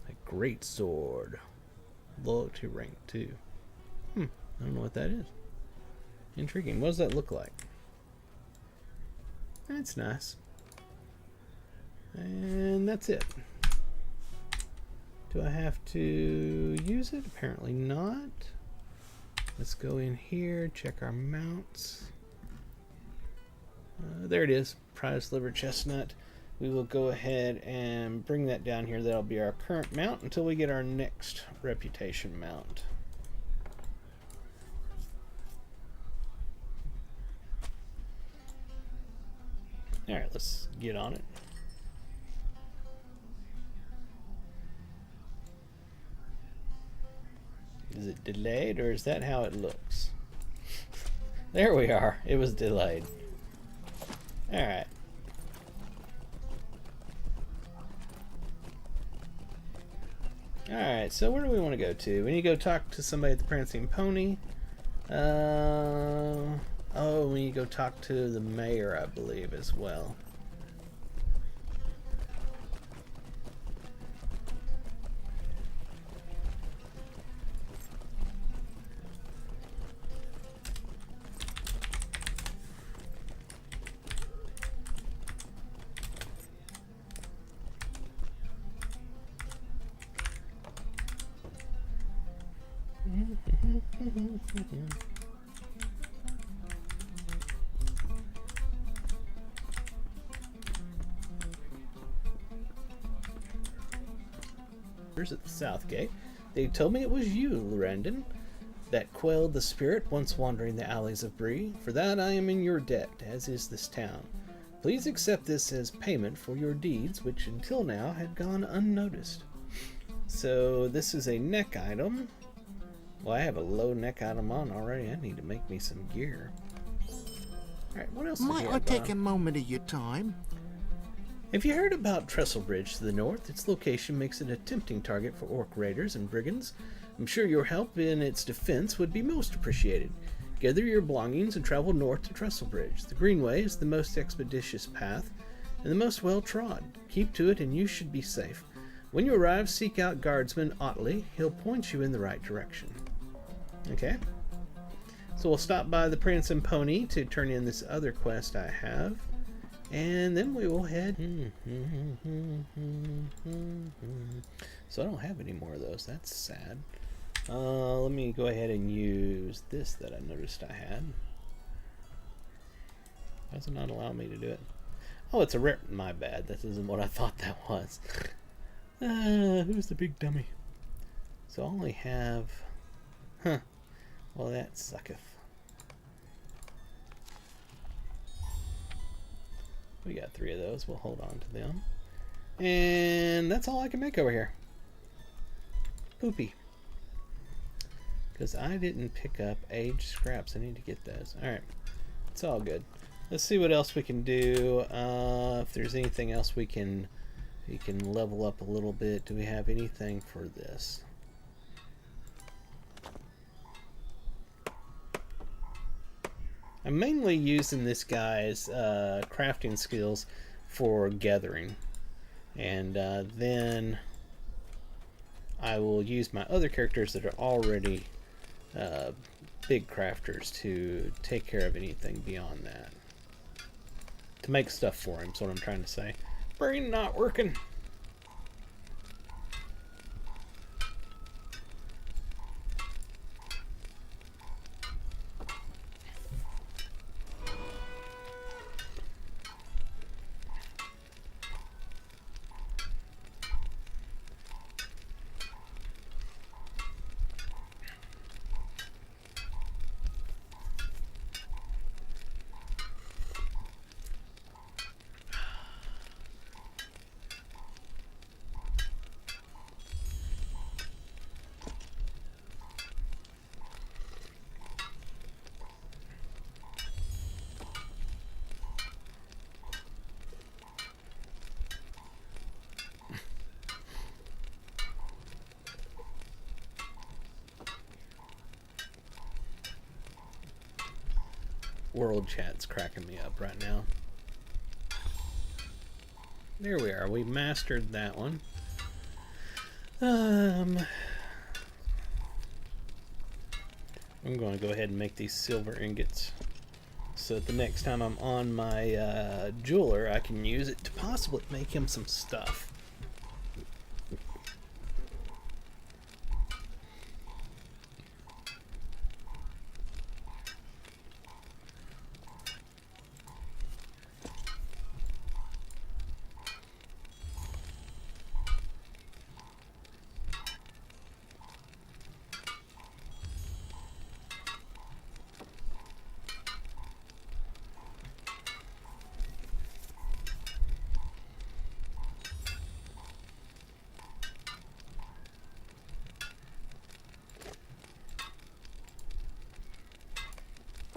A great sword. Loyalty rank 2. I don't know what that is. Intriguing. What does that look like? That's nice. And that's it. Do I have to use it? Apparently not. Let's go in here, check our mounts. There it is, prize liver chestnut. We will go ahead and bring that down here. That'll be our current mount until we get our next reputation mount. Alright, let's get on it. Is it delayed, or is that how it looks? There we are. It was delayed. Alright. Alright, so where do we want to go to? We need to go talk to somebody at the Prancing Pony. Oh, we need to go talk to the mayor, I believe, as well. At the south gate, they told me it was you, Lurandon, that quelled the spirit once wandering the alleys of Bree. For that I am in your debt, as is this town. Please accept this as payment for your deeds, which until now had gone unnoticed. So this is a neck item. Well, I have a low neck item on already. I need to make me some gear. Alright, what else? Might I take a moment of your time? Have you heard about Trestlebridge to the north? Its location makes it a tempting target for orc raiders and brigands. I'm sure your help in its defense would be most appreciated. Gather your belongings and travel north to Trestlebridge. The Greenway is the most expeditious path and the most well-trod. Keep to it and you should be safe. When you arrive, seek out Guardsman Otley. He'll point you in the right direction. Okay. So we'll stop by the Prancing Pony to turn in this other quest I have. And then we will head. So I don't have any more of those. That's sad. Let me go ahead and use this that I noticed I had. Why does it not allow me to do it? Oh, it's a rare. My bad. This isn't what I thought that was. Who's the big dummy? So I only have. Huh. Well, that sucketh. We got 3 of those. We'll hold on to them. And that's all I can make over here. Poopy. Because I didn't pick up aged scraps. I need to get those. Alright. It's all good. Let's see what else we can do. If there's anything else we can level up a little bit. Do we have anything for this? I'm mainly using this guy's crafting skills for gathering, and then I will use my other characters that are already big crafters to take care of anything beyond that. To make stuff for him, is what I'm trying to say. Brain not working. World chat's cracking me up right now. There we are. We mastered that one. I'm going to go ahead and make these silver ingots so that the next time I'm on my jeweler, I can use it to possibly make him some stuff.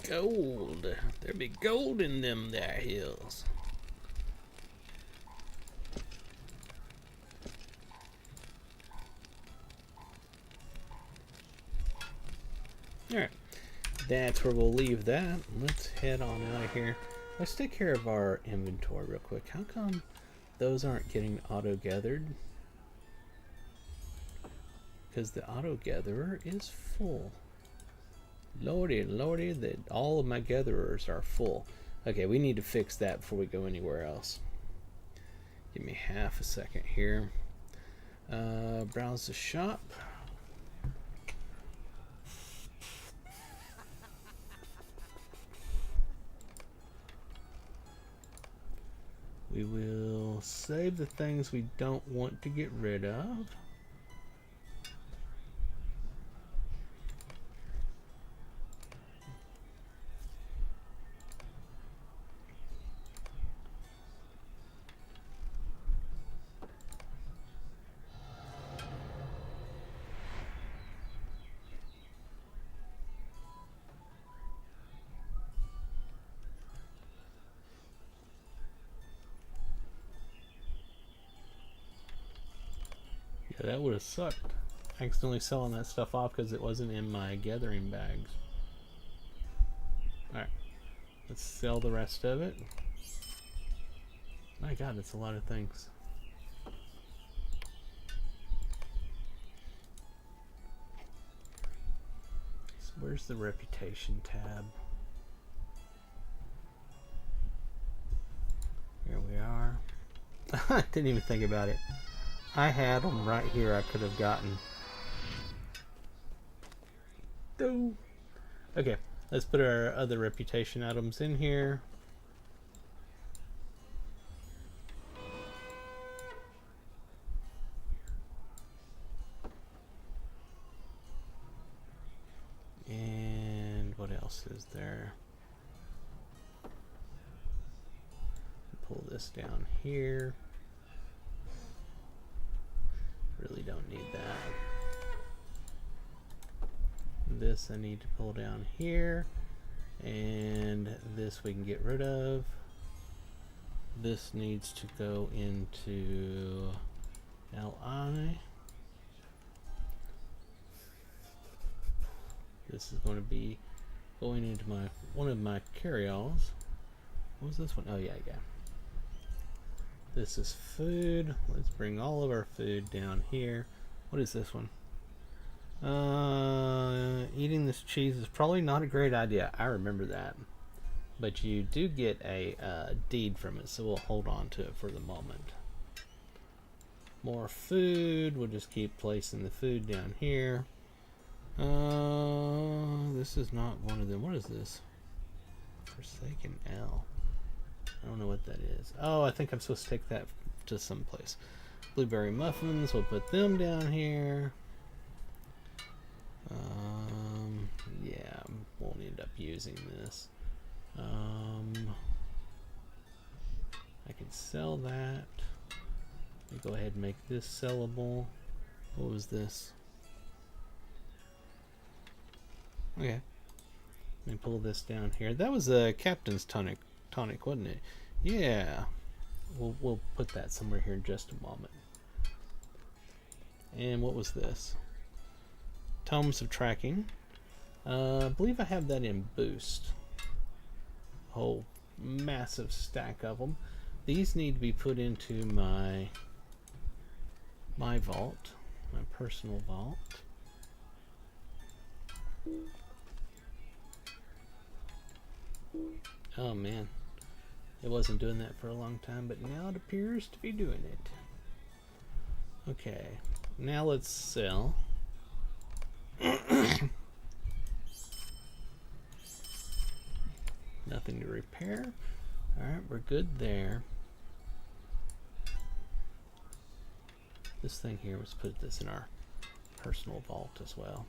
Gold. There be gold in them there hills. Alright. That's where we'll leave that. Let's head on out of here. Let's take care of our inventory real quick. How come those aren't getting auto-gathered? Because the auto-gatherer is full. Lordy, lordy, that all of my gatherers are full. Okay, we need to fix that before we go anywhere else. Give me half a second here. Browse the shop. We will save the things we don't want to get rid of. Yeah, that would have sucked. Accidentally selling that stuff off because it wasn't in my gathering bags. Alright, let's sell the rest of it. My god, that's a lot of things. So where's the reputation tab? Here we are. I didn't even think about it. I had them right here. I could have gotten. Okay, let's put our other reputation items in here. And what else is there? Pull this down here. Really don't need that. This I need to pull down here, and this we can get rid of. This needs to go into LI. This is going to be going into my one of my carry-alls. What was this one? Oh yeah, yeah. This is food. Let's bring all of our food down here. What is this one? Eating this cheese is probably not a great idea. I remember that. But you do get a deed from it, so we'll hold on to it for the moment. More food. We'll just keep placing the food down here. This is not one of them. What is this? Forsaken L. I don't know what that is. Oh, I think I'm supposed to take that to some place. Blueberry muffins. We'll put them down here. Yeah, won't end up using this. I can sell that. Let me go ahead and make this sellable. What was this? Okay. Let me pull this down here. That was a captain's tonic, wasn't it? Yeah. We'll put that somewhere here in just a moment. And what was this? Tomes of tracking. I believe I have that in boost. Whole massive stack of them. These need to be put into my vault, my personal vault. Oh man, it wasn't doing that for a long time, but now it appears to be doing it. Okay, now let's sell. Nothing to repair. Alright, we're good there. This thing here, let's put this in our personal vault as well.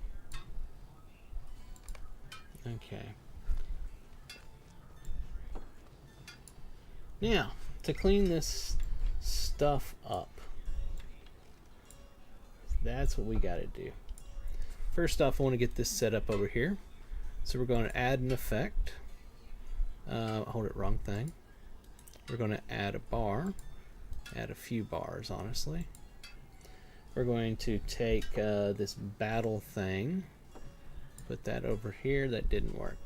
Okay. Now, to clean this stuff up, that's what we gotta do. First off, I want to get this set up over here. So we're going to add an effect. Hold it, wrong thing. We're going to add a bar. Add a few bars, honestly. We're going to take this battle thing. Put that over here. That didn't work.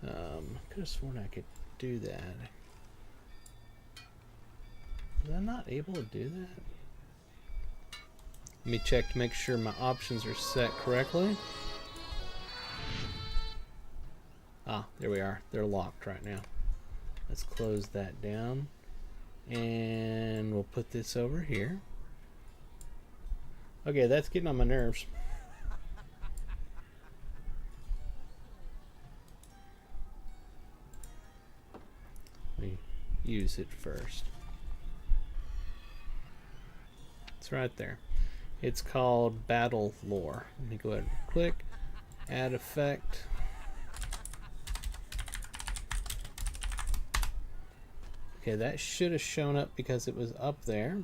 Could have sworn I could do that. Was I not able to do that? Let me check to make sure my options are set correctly. Ah, there we are. They're locked right now. Let's close that down. And we'll put this over here. Okay, that's getting on my nerves. Let me use it first. It's right there. It's called Battle Lore. Let me go ahead and click. Add effect. Okay, that should have shown up because it was up there.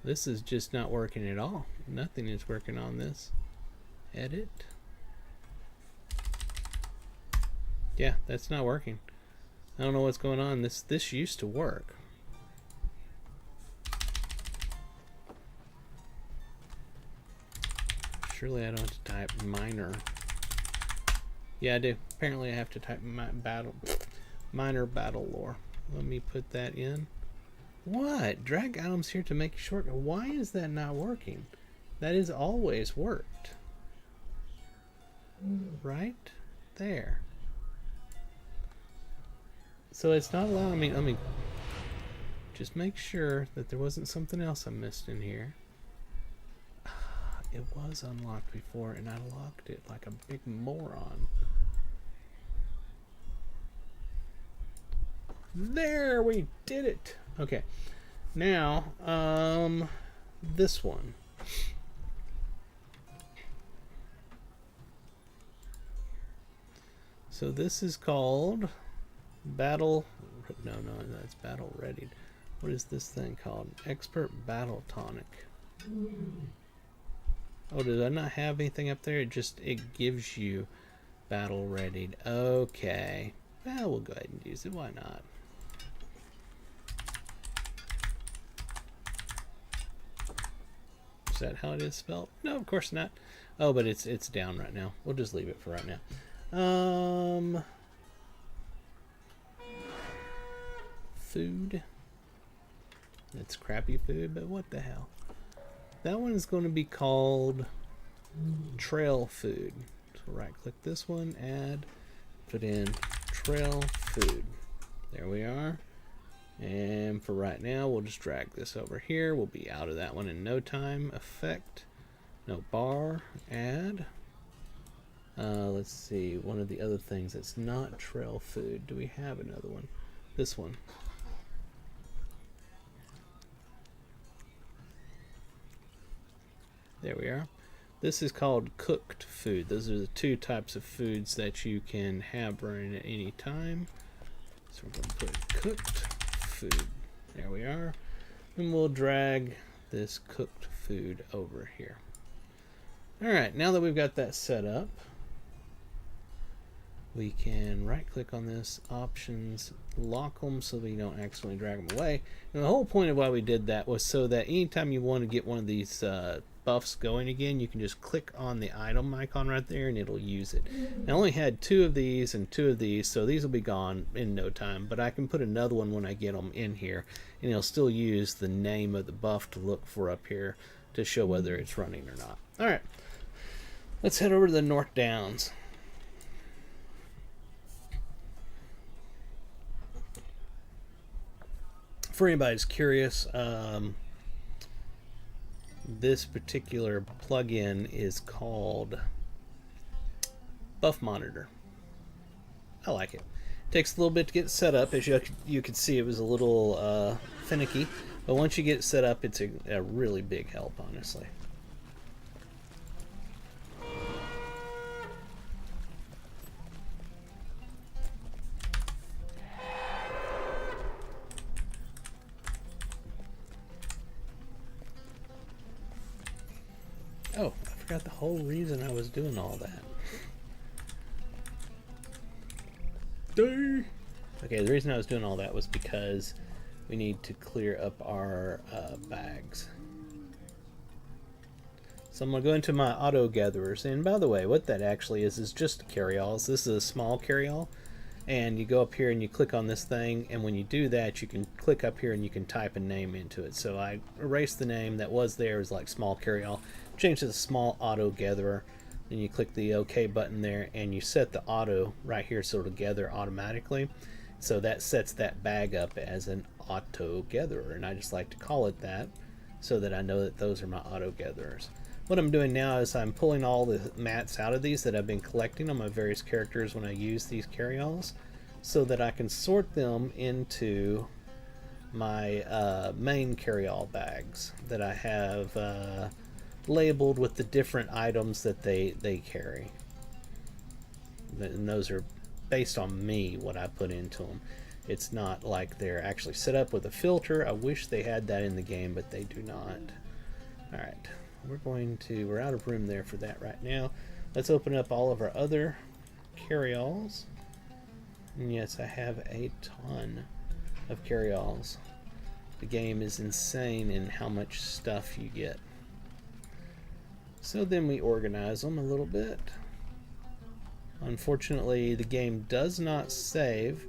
This is just not working at all. Nothing is working on this. Edit. Yeah, that's not working. I don't know what's going on. This used to work. Surely I don't have to type minor. Yeah, I do. Apparently I have to type minor battle lore. Let me put that in. What? Drag items here to make short. Why is that not working? That has always worked. Right there. So it's not allowing me. Let me just make sure that there wasn't something else I missed in here. It was unlocked before and I locked it like a big moron. There, we did it. Okay. Now, this one. So this is called Battle. No, that's Battle Readied. What is this thing called? Expert Battle Tonic. Oh, did I not have anything up there? It gives you Battle Readied. Okay. Well, we'll go ahead and use it. Why not? Is that how it is spelled? No, of course not. Oh, but it's down right now. We'll just leave it for right now. Food. It's crappy food, but what the hell. That one is going to be called trail food. So right click this one, add, put in trail food. There we are. And for right now, we'll just drag this over here. We'll be out of that one in no time. Effect, no bar, add. Let's see, one of the other things that's not trail food. Do we have another one? This one. There we are. This is called cooked food. Those are the two types of foods that you can have running at any time. So we're going to put cooked food. There we are. And we'll drag this cooked food over here. Alright, now that we've got that set up, we can right click on this, options, lock them so we don't accidentally drag them away. And the whole point of why we did that was so that anytime you want to get one of these buffs going again, you can just click on the item icon right there and it'll use it. I only had 2 of these and 2 of these, so these will be gone in no time, but I can put another one when I get them in here, and it'll still use the name of the buff to look for up here to show whether it's running or not. Alright, let's head over to the North Downs. For anybody who's curious, this particular plugin is called Buff Monitor. I like it. Takes a little bit to get set up. As you can see, it was a little finicky, but once you get it set up, it's a really big help, honestly. Oh, I forgot the whole reason I was doing all that. Okay, the reason I was doing all that was because we need to clear up our bags. So I'm going to go into my auto gatherers, and by the way, what that actually is just carryalls. This is a small carryall, and you go up here and you click on this thing, and when you do that, you can click up here and you can type a name into it. So I erased the name that was there as like small carryall, change to the small auto gatherer, then you click the OK button there, and you set the auto right here so it'll gather automatically. So that sets that bag up as an auto gatherer, and I just like to call it that so that I know that those are my auto gatherers. What I'm doing now is I'm pulling all the mats out of these that I've been collecting on my various characters when I use these carryalls, so that I can sort them into my main carryall bags that I have labeled with the different items that they carry. And those are based on me, what I put into them. It's not like they're actually set up with a filter. I wish they had that in the game, but they do not. Alright, we're out of room there for that right now. Let's open up all of our other carryalls. And yes, I have a ton of carryalls. The game is insane in how much stuff you get. So then we organize them a little bit. Unfortunately, the game does not save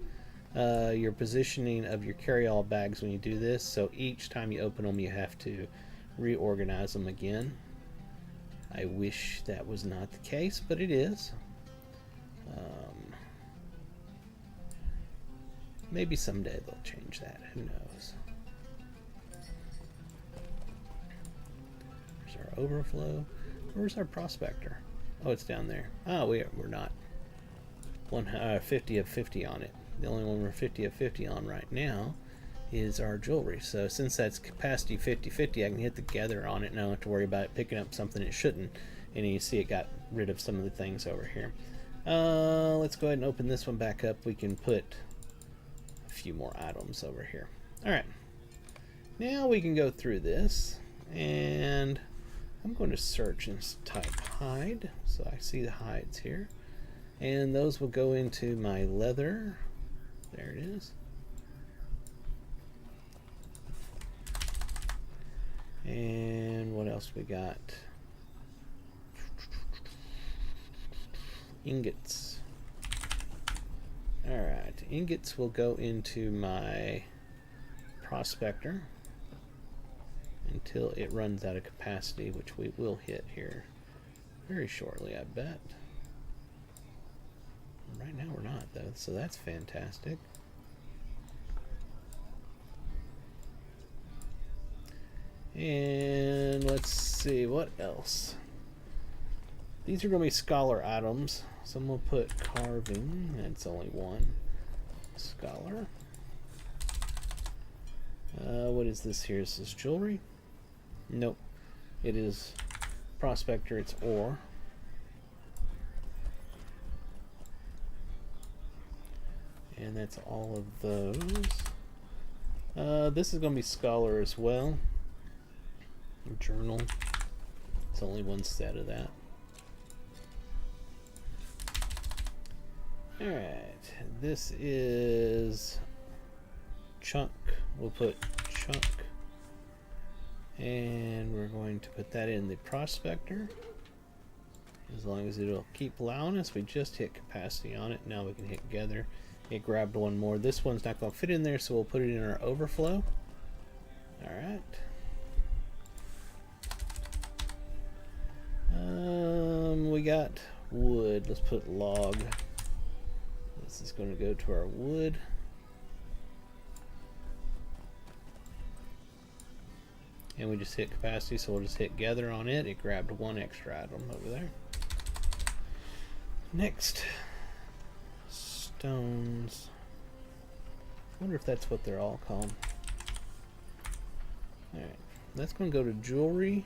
your positioning of your carryall bags when you do this, so each time you open them you have to reorganize them again. I wish that was not the case, but it is. Maybe someday they'll change that. Who knows? There's our overflow. Where's our prospector? Oh, it's down there. Oh, we're not. 50 of 50 on it. The only one we're 50 of 50 on right now is our jewelry. So since that's capacity 50-50, I can hit the gather on it and I don't have to worry about it picking up something it shouldn't. And you see it got rid of some of the things over here. Let's go ahead and open this one back up. We can put a few more items over here. Alright. Now we can go through this, and I'm going to search and type hide. So I see the hides here. And those will go into my leather. There it is. And what else we got? Ingots. Alright, ingots will go into my prospector. until it runs out of capacity, which we will hit here very shortly, I bet. Right now we're not, though, so that's fantastic. And let's see, what else? These are going to be scholar items. So I'm going to put carving. That's only one scholar. What is this here? Is this jewelry? Nope. It is prospector. It's ore. And that's all of those. This is going to be scholar as well. Journal. It's only one set of that. Alright, this is chunk. We'll put chunk. And we're going to put that in the prospector. As long as it'll keep allowing us. We just hit capacity on it. Now we can hit gather. It grabbed one more. This one's not going to fit in there, so we'll put it in our overflow. Alright. We got wood. Let's put log. This is going to go to our wood. And we just hit capacity, so we'll just hit gather on it. It grabbed one extra item over there. Next, stones. I wonder if that's what they're all called. Alright, that's going to go to jewelry.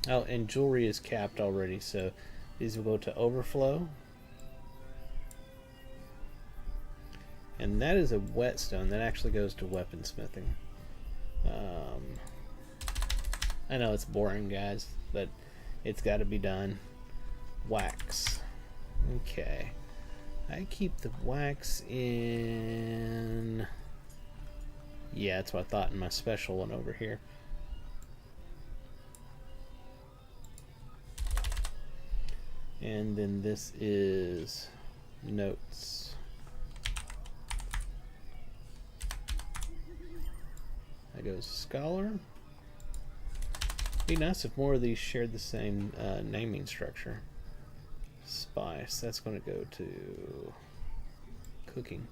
Oh, and jewelry is capped already, so these will go to overflow. And that is a whetstone. That actually goes to weaponsmithing. I know it's boring, guys, but it's got to be done. Wax. Okay. I keep the wax in... Yeah, that's what I thought in my special one over here. And then this is notes. That goes scholar. Be nice if more of these shared the same naming structure. Spice, that's going to go to cooking.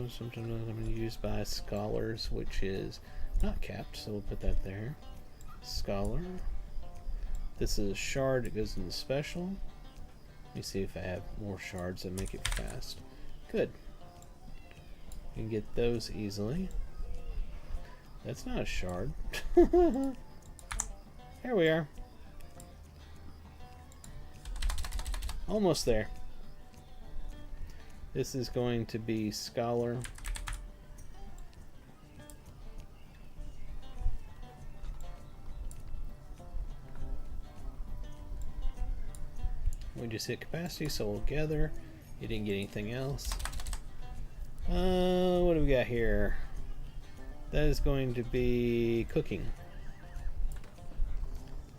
Something I'm going to use by scholars, which is not capped, so we'll put that there. Scholar. This is a shard, it goes in the special. Let me see if I have more shards that make it fast. Good. You can get those easily. That's not a shard. Here we are. Almost there. This is going to be scholar. We just hit capacity, so we'll gather. You didn't get anything else. What do we got here? That is going to be cooking.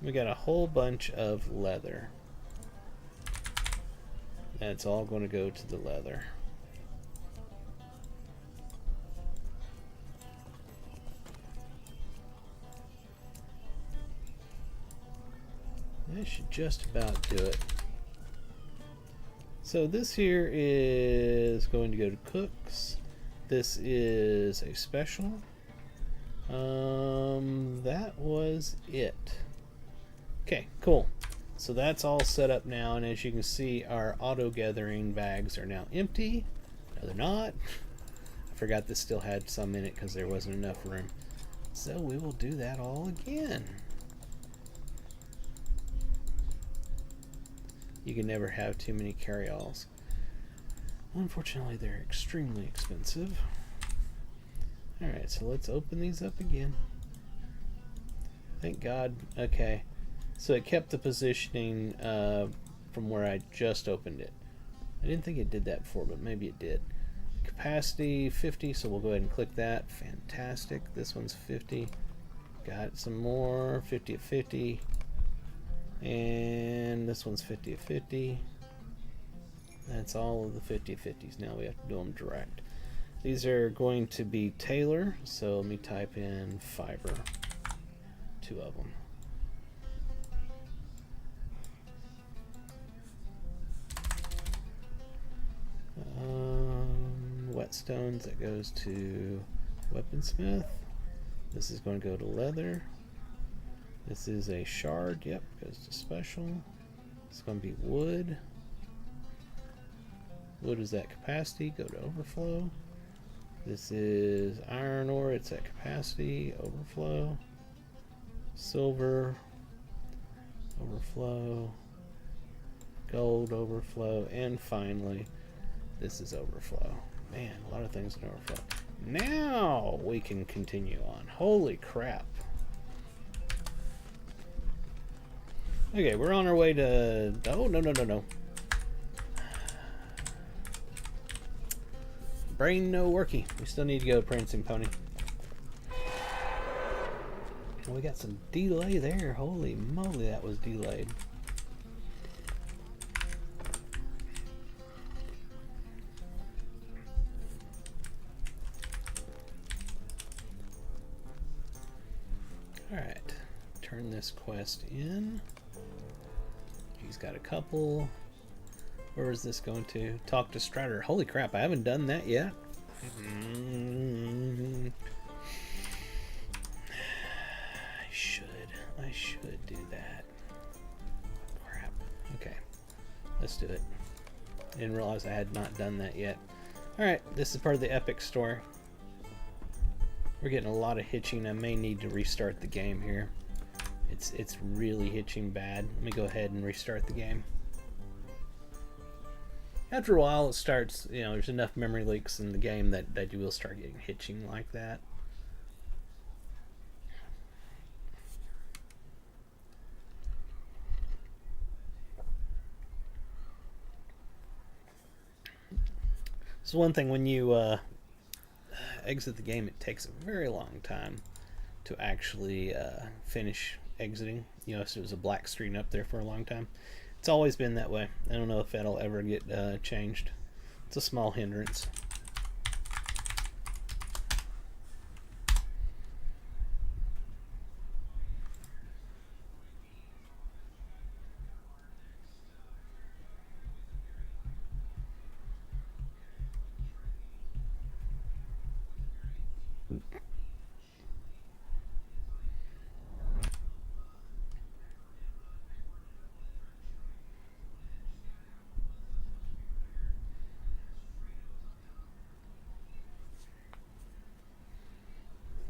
We got a whole bunch of leather. That's all going to go to the leather. That should just about do it. So this here is going to go to cooks. This is a special. That was it. Okay, cool. So that's all set up now, and as you can see, our auto gathering bags are now empty. No, they're not. I forgot this still had some in it because there wasn't enough room. So we will do that all again. You can never have too many carry-alls. Unfortunately, they're extremely expensive. Alright, so let's open these up again. Thank God. Okay. So it kept the positioning from where I just opened it. I didn't think it did that before, but maybe it did. Capacity 50, so we'll go ahead and click that. Fantastic. This one's 50. Got some more. 50 at 50. And this one's 50 at 50. That's all of the 50/50s. Now we have to do them direct. These are going to be Taylor, so let me type in fiber. 2 of them. Whetstones, that goes to weaponsmith. This is going to go to leather. This is a shard, yep, goes to special. It's going to be wood. Wood is at capacity, go to overflow. This is iron ore, it's at capacity, overflow. Silver, overflow. Gold, overflow. And finally, this is overflow. Man, a lot of things in overflow. Now we can continue on. Holy crap. Okay, we're on our way to... Oh, no. Brain no worky. We still need to go to Prancing Pony. We got some delay there. Holy moly, that was delayed. Alright, turn this quest in. He's got a couple. Where is this going to? Talk to Strider. Holy crap, I haven't done that yet. I should do that. Crap. Okay, let's do it. Didn't realize I had not done that yet. Alright, this is part of the epic story. We're getting a lot of hitching. I may need to restart the game here. It's really hitching bad. Let me go ahead and restart the game. After a while, it starts, you know, there's enough memory leaks in the game that you will start getting hitching like that. So one thing, when you exit the game, it takes a very long time to actually finish exiting. You know, so there's a black screen up there for a long time. It's always been that way. I don't know if that'll ever get changed. It's a small hindrance.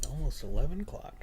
Almost 11 o'clock.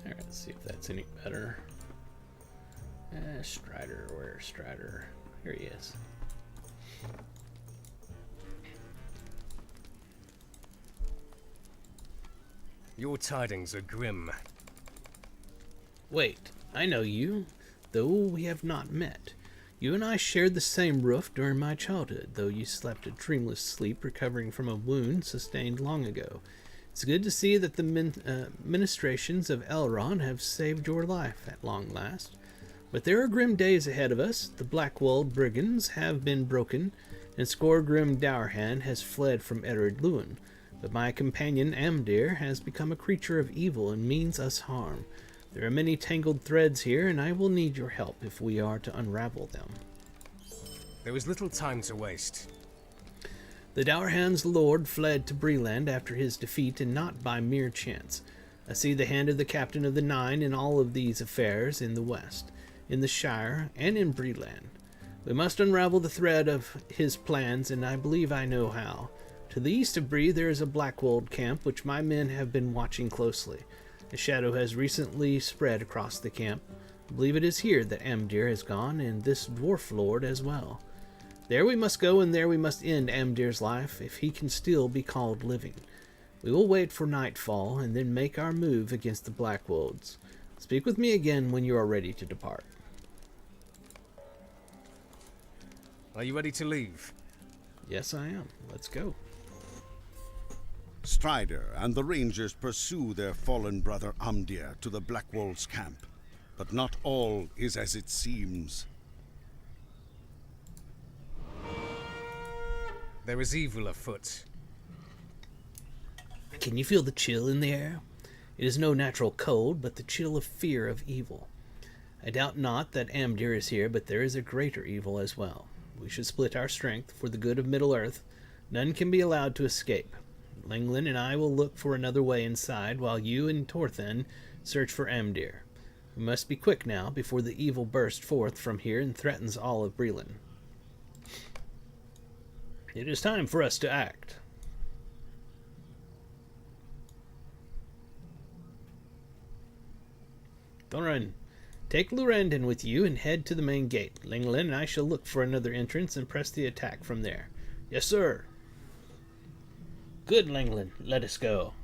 Alright, let's see if that's any better. Strider, where's Strider? Here he is. Your tidings are grim. Wait, I know you, though we have not met. You and I shared the same roof during my childhood, though you slept a dreamless sleep recovering from a wound sustained long ago. It's good to see that the ministrations of Elrond have saved your life at long last. But there are grim days ahead of us. The Blackwalled brigands have been broken, and Skorgrim Dourhand has fled from Ered Luin. But my companion Amdir has become a creature of evil and means us harm. There are many tangled threads here, and I will need your help if we are to unravel them. There is little time to waste. The Dourhand's lord fled to Breland after his defeat, and not by mere chance. I see the hand of the captain of the Nine in all of these affairs in the west, in the Shire, and in Breland. We must unravel the thread of his plans, and I believe I know how. To the east of Bree there is a Blackwalled camp, which my men have been watching closely. A shadow has recently spread across the camp. I believe it is here that Amdir has gone, and this dwarf lord as well. There we must go, and there we must end Amdir's life, if he can still be called living. We will wait for nightfall, and then make our move against the Black Wolves. Speak with me again when you are ready to depart. Are you ready to leave? Yes, I am. Let's go. Strider and the Rangers pursue their fallen brother Amdir to the Black Wolves' camp. But not all is as it seems. There is evil afoot. Can you feel the chill in the air? It is no natural cold, but the chill of fear of evil. I doubt not that Amdir is here, but there is a greater evil as well. We should split our strength for the good of Middle-earth. None can be allowed to escape. Lenglen and I will look for another way inside, while you and Torthen search for Amdir. We must be quick now, before the evil bursts forth from here and threatens all of Breland. It is time for us to act. Thorin, take Lurendon with you and head to the main gate. Lenglen and I shall look for another entrance and press the attack from there. Yes, sir. Good, Lenglen. Let us go.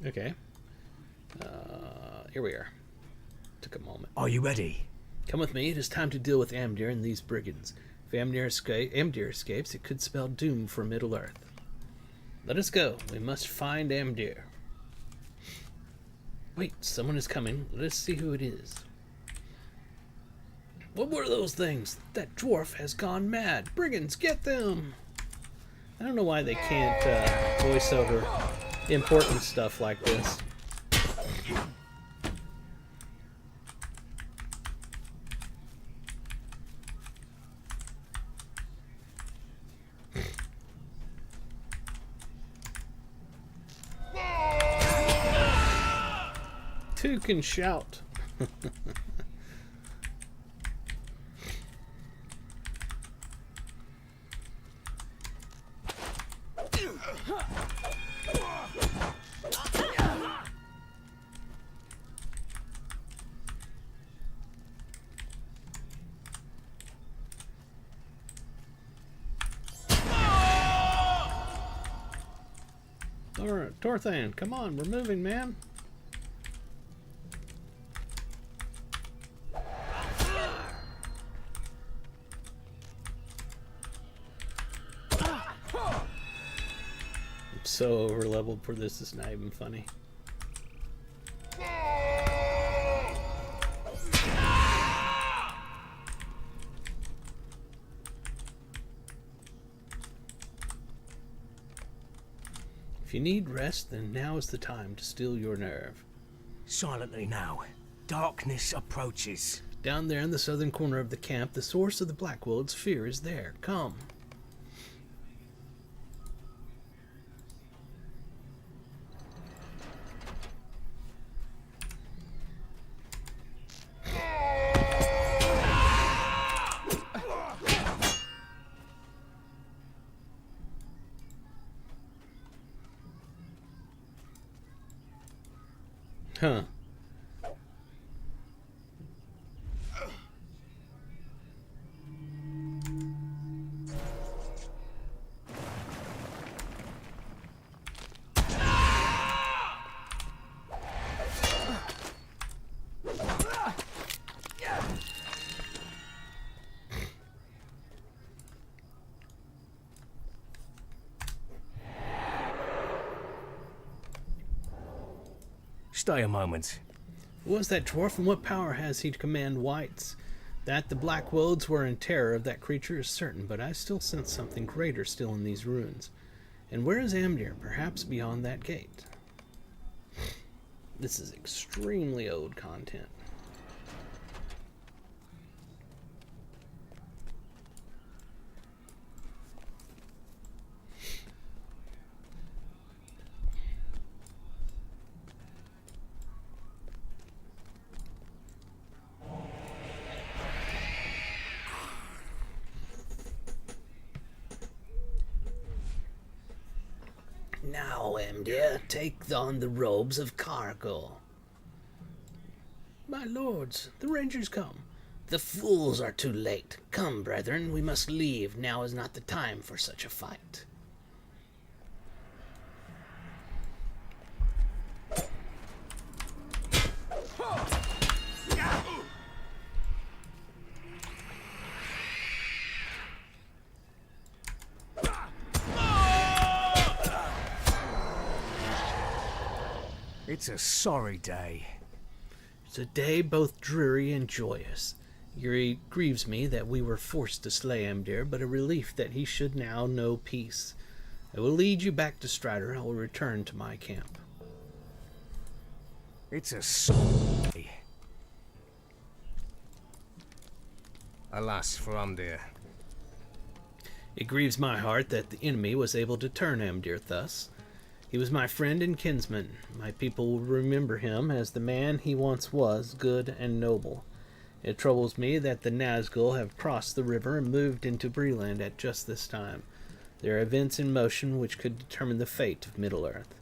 Okay. Here we are. Took a moment. Are you ready? Come with me. It is time to deal with Amdir and these brigands. If Amdir escapes, it could spell doom for Middle-earth. Let us go. We must find Amdir. Wait, someone is coming. Let us see who it is. What were those things? That dwarf has gone mad. Brigands, get them! I don't know why they can't voice over important stuff like this. Two can shout. Torthan, come on, we're moving, man. I'm so over leveled for this, it's not even funny. If you need rest, then now is the time to still your nerve. Silently now. Darkness approaches. Down there in the southern corner of the camp, the source of the Blackwold's fear is there. Come. Huh. Stay a moment. Who was that dwarf, and what power has he to command whites? That the Blackwolds were in terror of that creature is certain, but I still sense something greater still in these ruins. And where is Amdir? Perhaps beyond that gate. This is extremely old content. Now, dear, take on the robes of cargo. My lords, the rangers come. The fools are too late. Come, brethren, we must leave. Now is not the time for such a fight. It's a sorry day. It's a day both dreary and joyous. It grieves me that we were forced to slay Amdir, but a relief that he should now know peace. I will lead you back to Strider. I will return to my camp. It's a sorry. Alas for Umdir. It grieves my heart that the enemy was able to turn Amdir thus. He was my friend and kinsman. My people will remember him as the man he once was, good and noble. It troubles me that the Nazgul have crossed the river and moved into Breland at just this time. There are events in motion which could determine the fate of Middle-earth.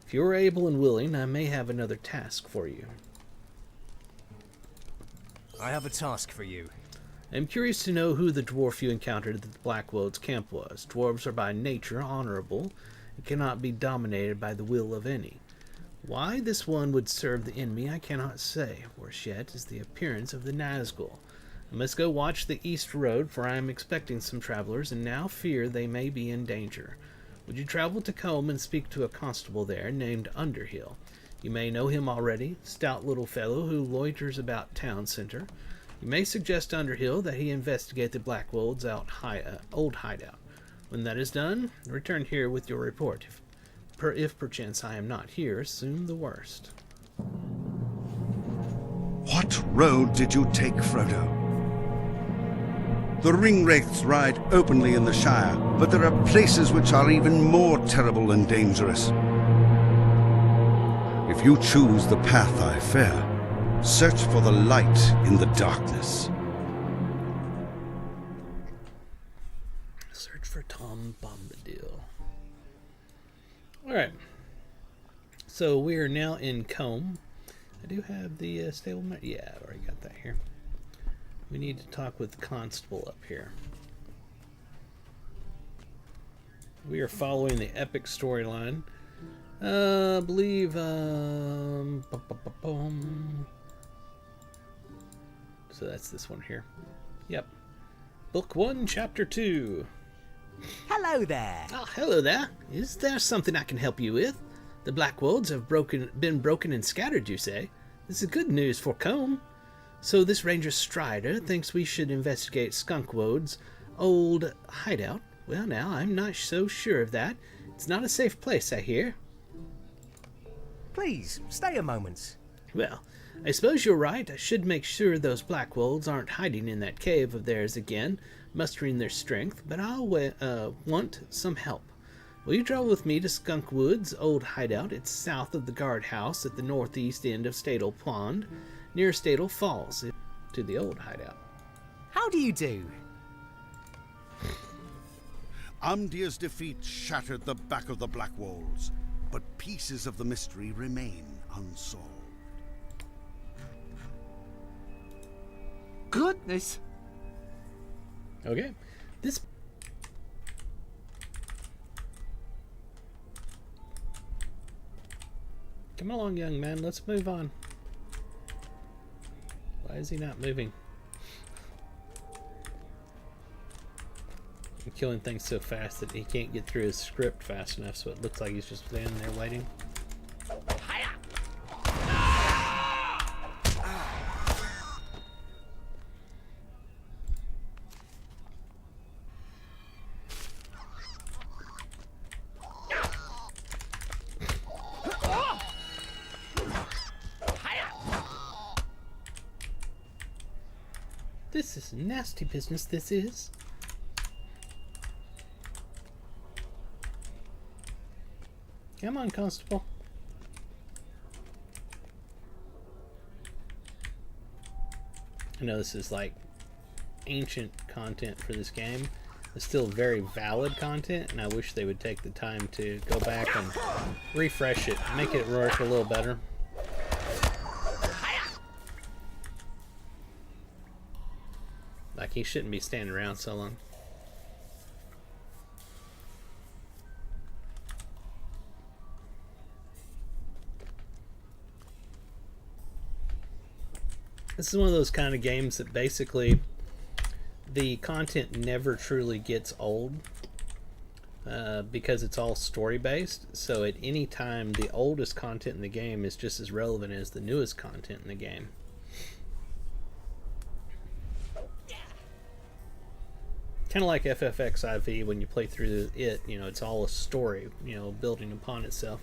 If you are able and willing, I may have another task for you. I have a task for you. I am curious to know who the dwarf you encountered at the Blackwood's camp was. Dwarves are by nature honorable, and cannot be dominated by the will of any. Why this one would serve the enemy I cannot say. Worse yet is the appearance of the Nazgul. I must go watch the east road, for I am expecting some travelers, and now fear they may be in danger. Would you travel to Combe and speak to a constable there named Underhill? You may know him already, stout little fellow who loiters about town center. You may suggest to Underhill that he investigate the Blackwold's old hideout. When that is done, return here with your report. If perchance I am not here, assume the worst. What road did you take, Frodo? The ring-wraiths ride openly in the Shire, but there are places which are even more terrible and dangerous. If you choose the path I fear, search for the light in the darkness. Search for Tom Bombadil. Alright. So we are now in Combe. I do have the stable map. Yeah, I already got that here. We need to talk with the constable up here. We are following the epic storyline. I believe, so that's this one here. Yep. Book 1, Chapter 2. Hello there. Oh, hello there. Is there something I can help you with? The Blackwolds have been broken and scattered, you say? This is good news for Combe. So this Ranger Strider thinks we should investigate Skunkwoad's old hideout. Well, now, I'm not so sure of that. It's not a safe place, I hear. Please, stay a moment. Well, I suppose you're right. I should make sure those Blackwolds aren't hiding in that cave of theirs again, mustering their strength, but I'll want some help. Will you travel with me to Skunkwood's old hideout? It's south of the guardhouse at the northeast end of Statle Pond, near Statle Falls, to the old hideout. How do you do? Umdir's defeat shattered the back of the Black Walls, but pieces of the mystery remain unsolved. Goodness! Okay. This... Come along, young man. Let's move on. Why is he not moving? I'm killing things so fast that he can't get through his script fast enough, so it looks like he's just standing there waiting. This is nasty business, this is. Come on, Constable. I know this is like ancient content for this game, is still very valid content, and I wish they would take the time to go back and refresh it, make it work a little better. Like, he shouldn't be standing around so long. This is one of those kind of games that basically the content never truly gets old because it's all story based. So at any time, the oldest content in the game is just as relevant as the newest content in the game. Kind of like FFXIV, when you play through it, you know, it's all a story, you know, building upon itself.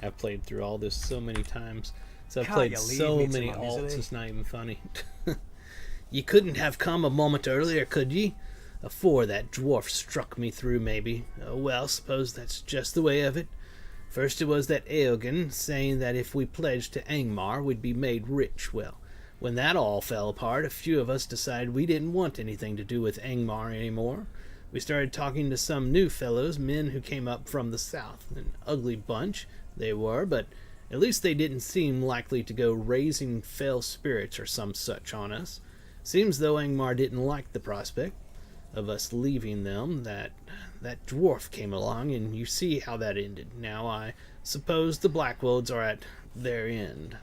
I've played through all this so many times. So I've played so many alts, it's not even funny. You couldn't have come a moment earlier, could ye? Afore that dwarf struck me through, maybe. Oh, well, suppose that's just the way of it. First it was that Eogan saying that if we pledged to Angmar, we'd be made rich. Well, when that all fell apart, a few of us decided we didn't want anything to do with Angmar anymore. We started talking to some new fellows, men who came up from the south. An ugly bunch they were, but at least they didn't seem likely to go raising fell spirits or some such on us. Seems though Angmar didn't like the prospect of us leaving them. That dwarf came along, and you see how that ended. Now I suppose the Blackwolds are at their end.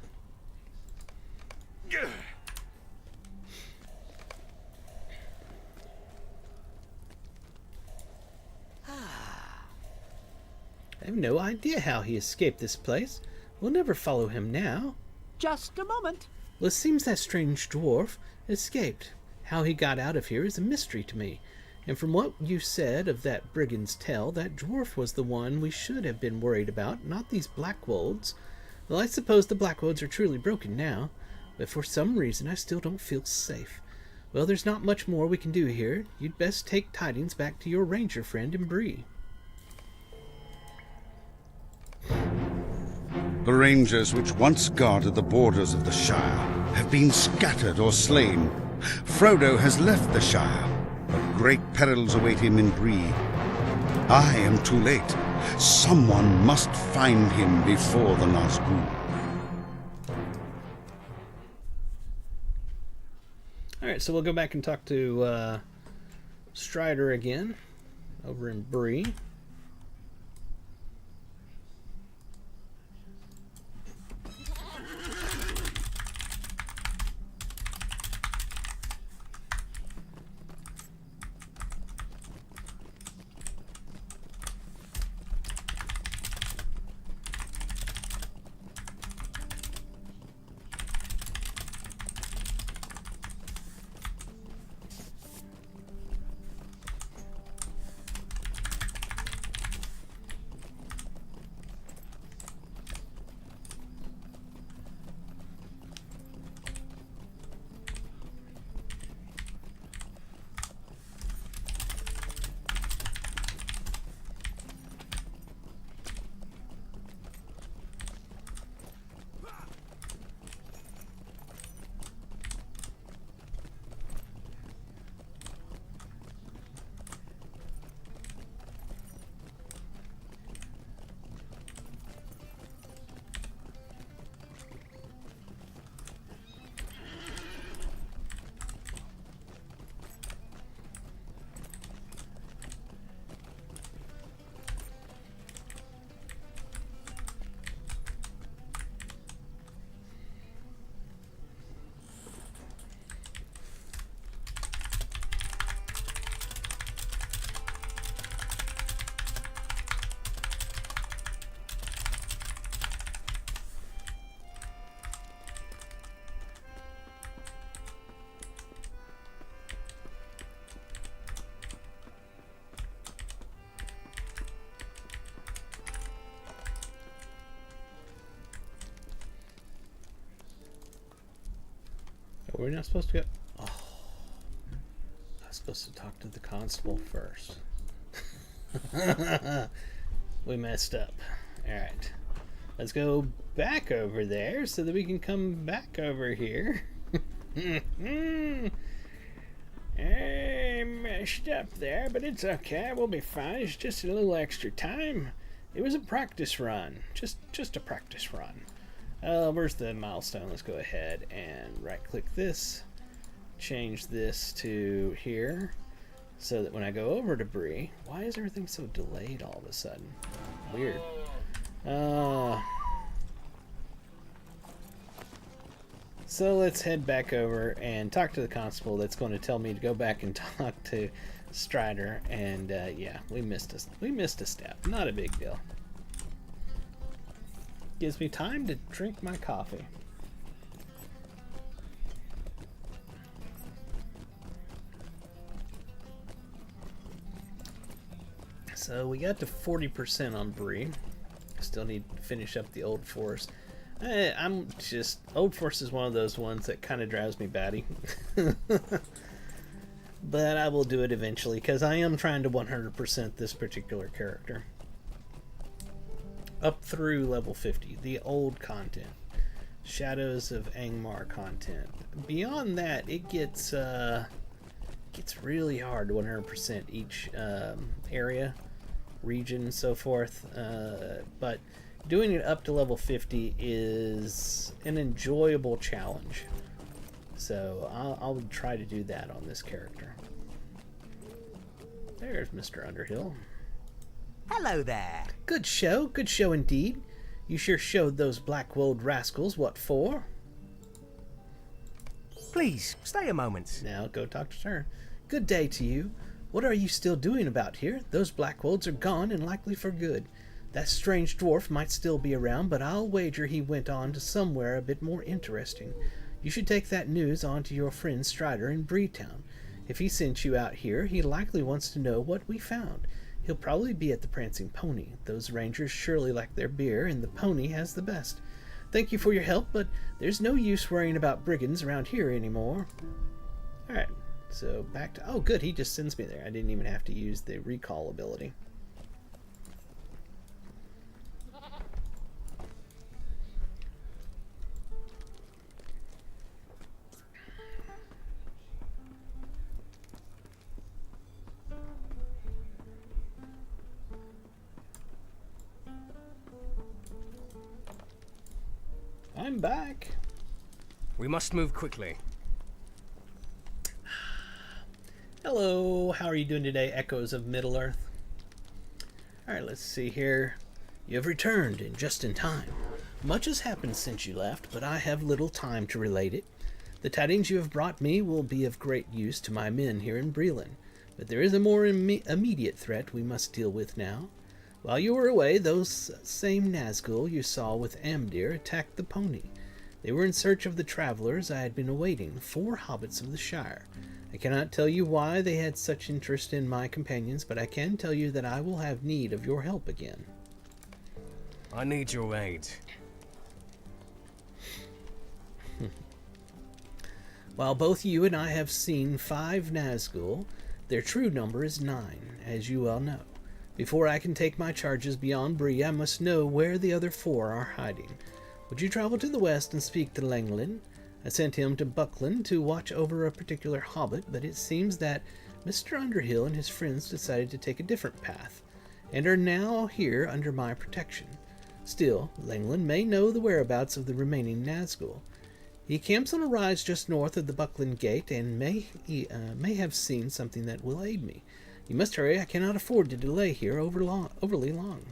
I have no idea how he escaped this place. We'll never follow him now. Just a moment. Well, it seems that strange dwarf escaped. How he got out of here is a mystery to me. And from what you said of that brigand's tale, that dwarf was the one we should have been worried about, not these Blackwolds. Well, I suppose the Blackwolds are truly broken now, but for some reason I still don't feel safe. Well, there's not much more we can do here. You'd best take tidings back to your ranger friend in Bree. The rangers which once guarded the borders of the Shire have been scattered or slain. Frodo has left the Shire, but great perils await him in Bree. I am too late. Someone must find him before the Nazgûl. Alright, so we'll go back and talk to Strider again over in Bree. We're not supposed to go. Oh, I was supposed to talk to the constable first. We messed up. Alright. Let's go back over there so that we can come back over here. I messed up there, but it's okay. We'll be fine. It's just a little extra time. It was a practice run. Just a practice run. Where's the milestone? Let's go ahead and right-click this. Change this to here. So that when I go over to Bree... Why is everything so delayed all of a sudden? Weird. So let's head back over and talk to the constable that's going to tell me to go back and talk to Strider. And yeah, we missed a step. Not a big deal. Gives me time to drink my coffee. So we got to 40% on Bree. Still need to finish up the Old Force. Old Force is one of those ones that kind of drives me batty. But I will do it eventually because I am trying to 100% this particular character. Up through level 50, the old content. Shadows of Angmar content. Beyond that, it gets really hard to 100% each area, region, and so forth. But doing it up to level 50 is an enjoyable challenge. So I'll try to do that on this character. There's Mr. Underhill. Hello there. Good show indeed. You sure showed those black-wooled rascals what for. Please, stay a moment. Now go talk to her. Good day to you. What are you still doing about here? Those Blackwolds are gone and likely for good. That strange dwarf might still be around, but I'll wager he went on to somewhere a bit more interesting. You should take that news on to your friend Strider in Breetown. If he sent you out here, he likely wants to know what we found. He'll probably be at the Prancing Pony. Those rangers surely like their beer, and the pony has the best. Thank you for your help, but there's no use worrying about brigands around here anymore. Alright, so back to... Oh, good, he just sends me there. I didn't even have to use the recall ability. I'm back. We must move quickly. Hello, how are you doing today, Echoes of Middle-earth? Alright, let's see here. You have returned and just in time. Much has happened since you left, but I have little time to relate it. The tidings you have brought me will be of great use to my men here in Breland, but there is a more immediate threat we must deal with now. While you were away, those same Nazgul you saw with Amdir attacked the pony. They were in search of the travelers I had been awaiting, 4 hobbits of the Shire. I cannot tell you why they had such interest in my companions, but I can tell you that I will have need of your help again. I need your aid. While both you and I have seen 5 Nazgul, their true number is 9, as you well know. Before I can take my charges beyond Bree, I must know where the other 4 are hiding. Would you travel to the west and speak to Langlin? I sent him to Buckland to watch over a particular hobbit, but it seems that Mr. Underhill and his friends decided to take a different path, and are now here under my protection. Still, Langlin may know the whereabouts of the remaining Nazgul. He camps on a rise just north of the Buckland Gate, and may have seen something that will aid me. You must hurry. I cannot afford to delay here overly long.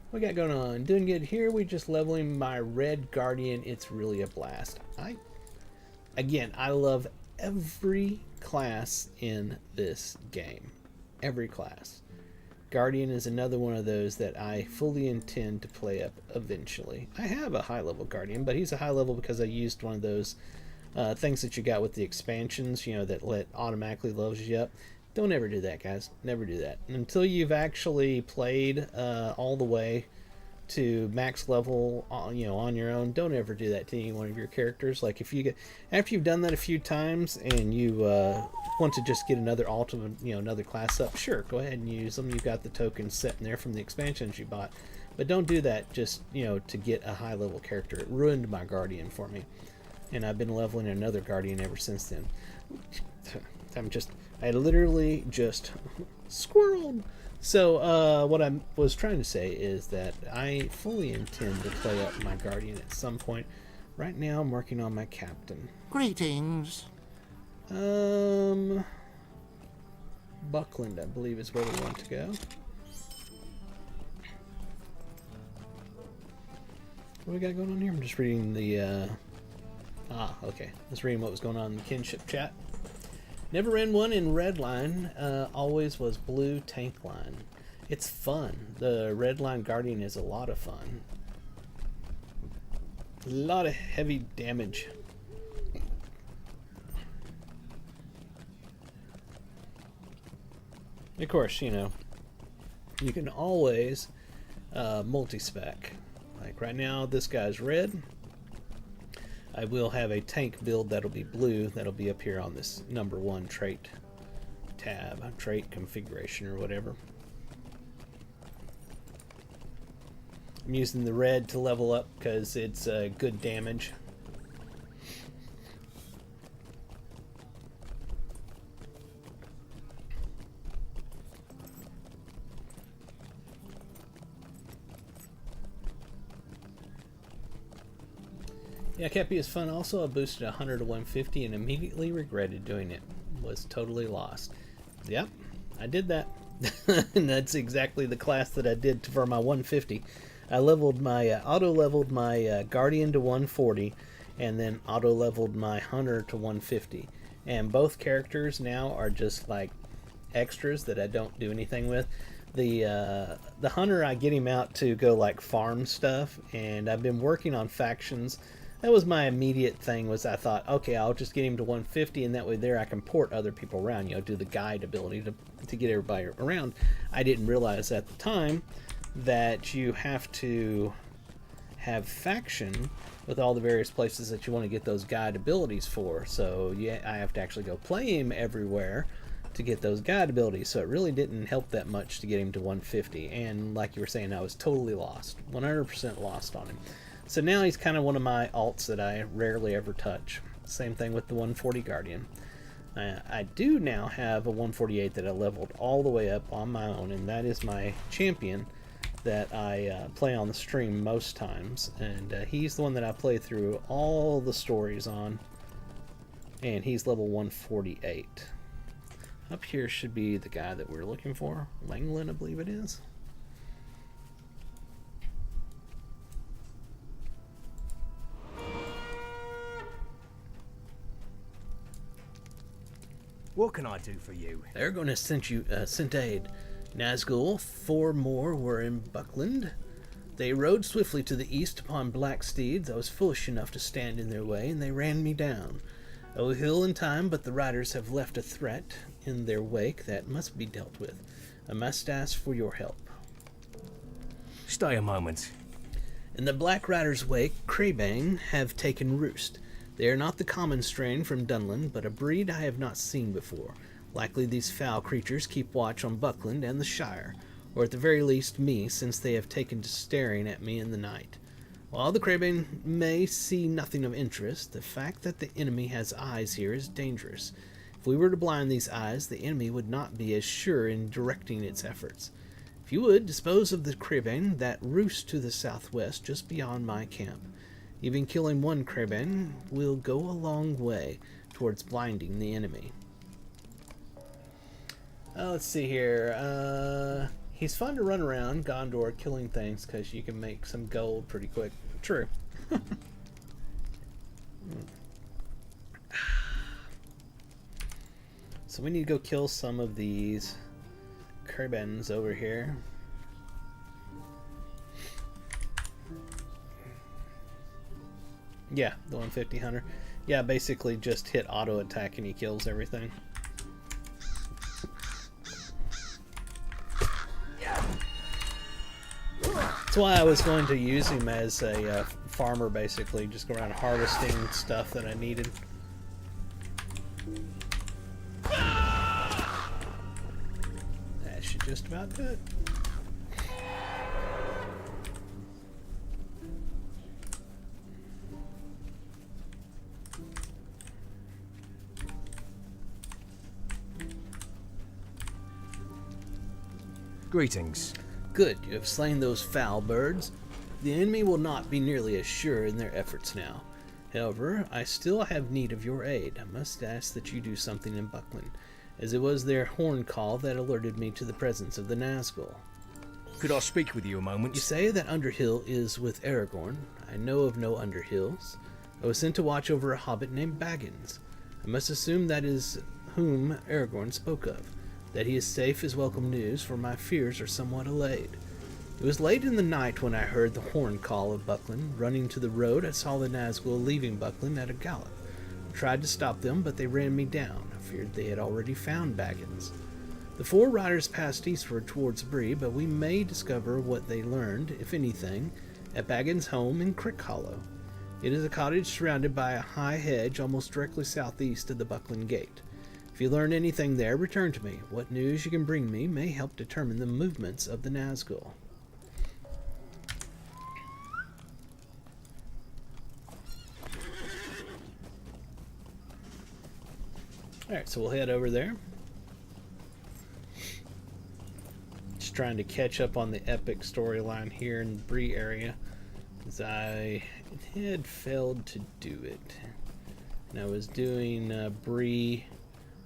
What we got going on? Doing good here. We just leveling my Red Guardian. It's really a blast. I love every class in this game. Every class. Guardian is another one of those that I fully intend to play up eventually. I have a high level Guardian, but he's a high level because I used one of those things that you got with the expansions, you know, that automatically levels you up. Don't ever do that, guys. Never do that. Until you've actually played all the way to max level, on your own. Don't ever do that to any one of your characters. Like if you get after you've done that a few times and you want to just get another ultimate, another class up, sure, go ahead and use them. You've got the tokens set in there from the expansions you bought, but don't do that just to get a high level character. It ruined my guardian for me, and I've been leveling another guardian ever since then. I literally just squirreled. So what I was trying to say is that I fully intend to play up my guardian at some point. Right now I'm working on my captain. Greetings. Buckland, I believe, is where we want to go. What do we got going on here? I'm just reading the okay. Just reading what was going on in the kinship chat. Never ran one in red line, always was blue tank line. It's fun. The red line guardian is a lot of fun. A lot of heavy damage. Of course, you can always multi-spec. Like right now, this guy's red. I will have a tank build that'll be blue. That'll be up here on this number 1 trait tab, trait configuration or whatever. I'm using the red to level up because it's good damage. Yeah, Cappy is fun. Also, I boosted 100 to 150 and immediately regretted doing it. Was totally lost. Yep, I did that. And that's exactly the class that I did for my 150. I leveled my auto-leveled my Guardian to 140 and then auto-leveled my Hunter to 150. And both characters now are just like extras that I don't do anything with. The Hunter, I get him out to go like farm stuff, and I've been working on factions. That was my immediate thing. Was I thought, okay, I'll just get him to 150, and that way there I can port other people around. Do the guide ability to get everybody around. I didn't realize at the time that you have to have faction with all the various places that you want to get those guide abilities for. So yeah, I have to actually go play him everywhere to get those guide abilities. So it really didn't help that much to get him to 150. And like you were saying, I was totally lost, 100% lost on him. So now he's kind of one of my alts that I rarely ever touch. Same thing with the 140 Guardian. I do now have a 148 that I leveled all the way up on my own, and that is my champion that I play on the stream most times. And he's the one that I play through all the stories on, and he's level 148. Up here should be the guy that we're looking for. Langland, I believe it is. What can I do for you? They're going to send aid. Nazgul, 4 more were in Buckland. They rode swiftly to the east upon black steeds. I was foolish enough to stand in their way, and they ran me down. O hill in time, but the riders have left a threat in their wake that must be dealt with. I must ask for your help. Stay a moment. In the Black Rider's wake, Crabang have taken roost. They are not the common strain from Dunland, but a breed I have not seen before. Likely these foul creatures keep watch on Buckland and the Shire, or at the very least me, since they have taken to staring at me in the night. While the Crabang may see nothing of interest, the fact that the enemy has eyes here is dangerous. If we were to blind these eyes, the enemy would not be as sure in directing its efforts. If you would, dispose of the Crabang that roosts to the southwest just beyond my camp. Even killing one Crabang will go a long way towards blinding the enemy. Let's see here. He's fun to run around Gondor killing things because you can make some gold pretty quick. True. So we need to go kill some of these Crabangs over here. Yeah, the 150 hunter. Yeah, basically just hit auto attack and he kills everything. It's That's why I was going to use him as a farmer, basically. Just go around harvesting stuff that I needed. That should just about do it. Greetings. Good, you have slain those foul birds. The enemy will not be nearly as sure in their efforts now. However, I still have need of your aid. I must ask that you do something in Buckland, as it was their horn call that alerted me to the presence of the Nazgul. Could I speak with you a moment? You say that Underhill is with Aragorn. I know of no Underhills. I was sent to watch over a hobbit named Baggins. I must assume that is whom Aragorn spoke of. That he is safe is welcome news, for my fears are somewhat allayed. It was late in the night when I heard the horn call of Buckland. Running to the road, I saw the Nazgul leaving Buckland at a gallop. I tried to stop them, but they ran me down. I feared they had already found Baggins. The four riders passed eastward towards Bree, but we may discover what they learned, if anything, at Baggins' home in Crick Hollow. It is a cottage surrounded by a high hedge almost directly southeast of the Buckland Gate. If you learn anything there, return to me. What news you can bring me may help determine the movements of the Nazgul. Alright, so we'll head over there. Just trying to catch up on the epic storyline here in the Bree area, as I had failed to do it. And I was doing Bree,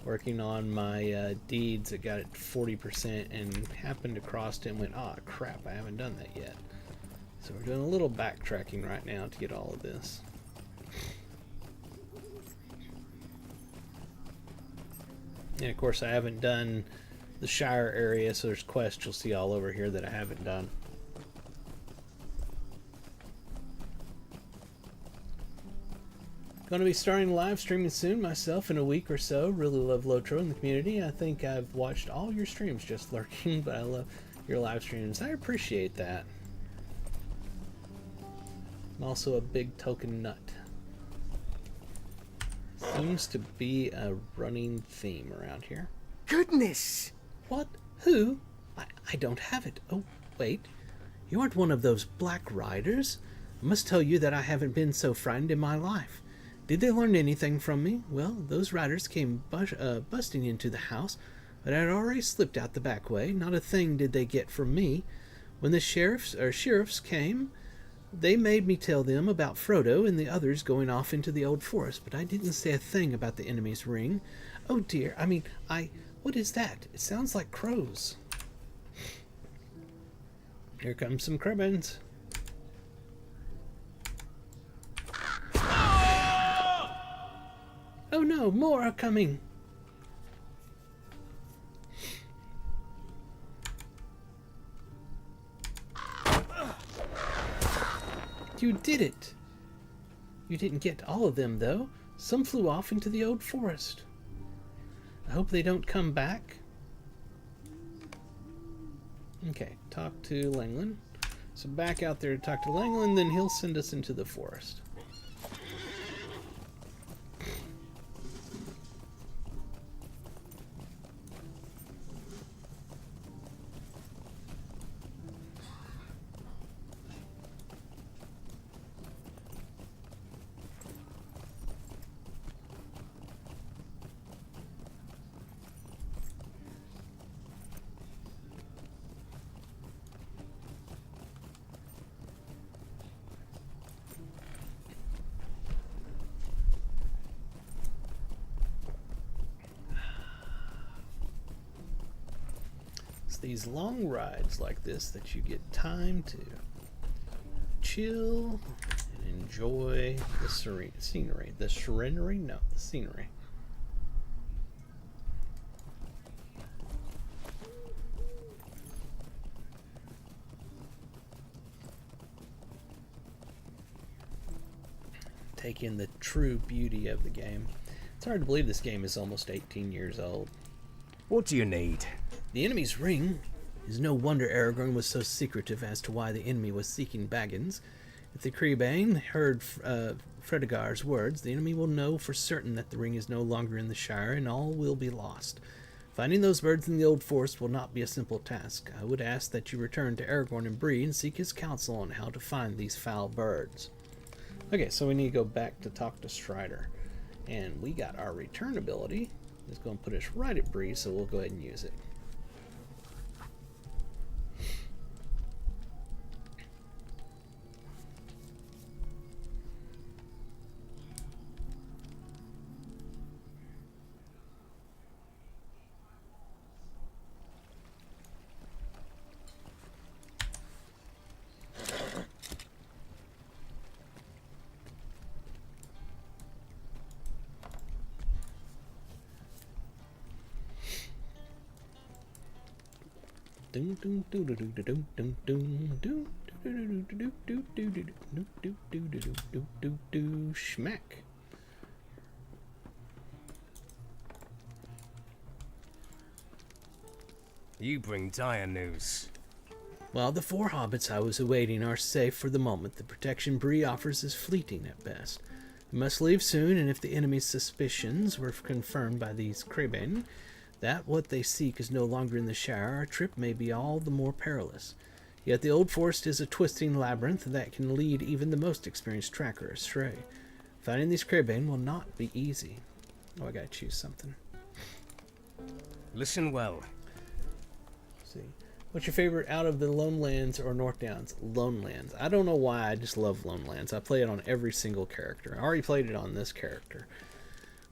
working on my deeds that got it 40%, and happened across it and went, ah, crap, I haven't done that yet. So we're doing a little backtracking right now to get all of this. And of course I haven't done the Shire area, so there's quests you'll see all over here that I haven't done. Going to be starting live streaming soon myself in a week or so. Really love Lotro in the community. I think I've watched all your streams just lurking, but I love your live streams. I appreciate that. I'm also a big token nut. Seems to be a running theme around here. Goodness! What? Who? I don't have it. Oh, wait. You aren't one of those black riders? I must tell you that I haven't been so frightened in my life. Did they learn anything from me? Well, those riders came busting into the house, but I had already slipped out the back way. Not a thing did they get from me. When the sheriffs came, they made me tell them about Frodo and the others going off into the old forest, but I didn't say a thing about the enemy's ring. Oh dear, what is that? It sounds like crows. Here comes some cribbins. Oh no, more are coming. You did it. You didn't get all of them, though. Some flew off into the old forest. I hope they don't come back. Okay, talk to Langland. So back out there to talk to Langland, then he'll send us into the forest. These long rides like this that you get time to chill and enjoy the scenery. The scenery? No, the scenery. Take in the true beauty of the game. It's hard to believe this game is almost 18 years old. What do you need? The enemy's ring It is no wonder Aragorn was so secretive as to why the enemy was seeking Baggins. If the Creebane heard Fredegar's words, the enemy will know for certain that the ring is no longer in the Shire, and all will be lost. Finding those birds in the Old Forest will not be a simple task. I would ask that you return to Aragorn and Bree and seek his counsel on how to find these foul birds. Okay, so we need to go back to talk to Strider. And we got our return ability. It's going to put us right at Bree, so we'll go ahead and use it. Schmack. You bring dire news. While the 4 hobbits I was awaiting are safe for the moment, the protection Bree offers is fleeting at best. We must leave soon, and if the enemy's suspicions were confirmed by these Creebane, that what they seek is no longer in the Shire, our trip may be all the more perilous. Yet the Old Forest is a twisting labyrinth that can lead even the most experienced tracker astray. Finding these Creebane will not be easy. Oh, I gotta choose something. Listen well. Let's see. What's your favorite out of the Lonelands or North Downs? Lonelands. I don't know why, I just love Lonelands. I play it on every single character. I already played it on this character.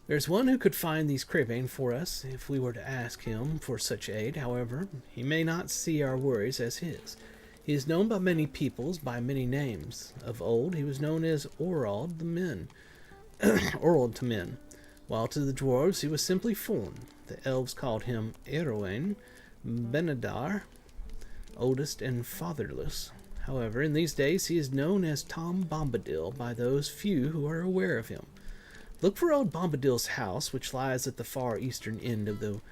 There's one who could find these Creebane for us if we were to ask him for such aid. However, he may not see our worries as his. He is known by many peoples by many names. Of old, he was known as Orald the Men, Orald to men, while to the dwarves he was simply Fon. The elves called him Eroin, Benedar, oldest and fatherless. However, in these days he is known as Tom Bombadil by those few who are aware of him. Look for old Bombadil's house, which lies at the far eastern end of the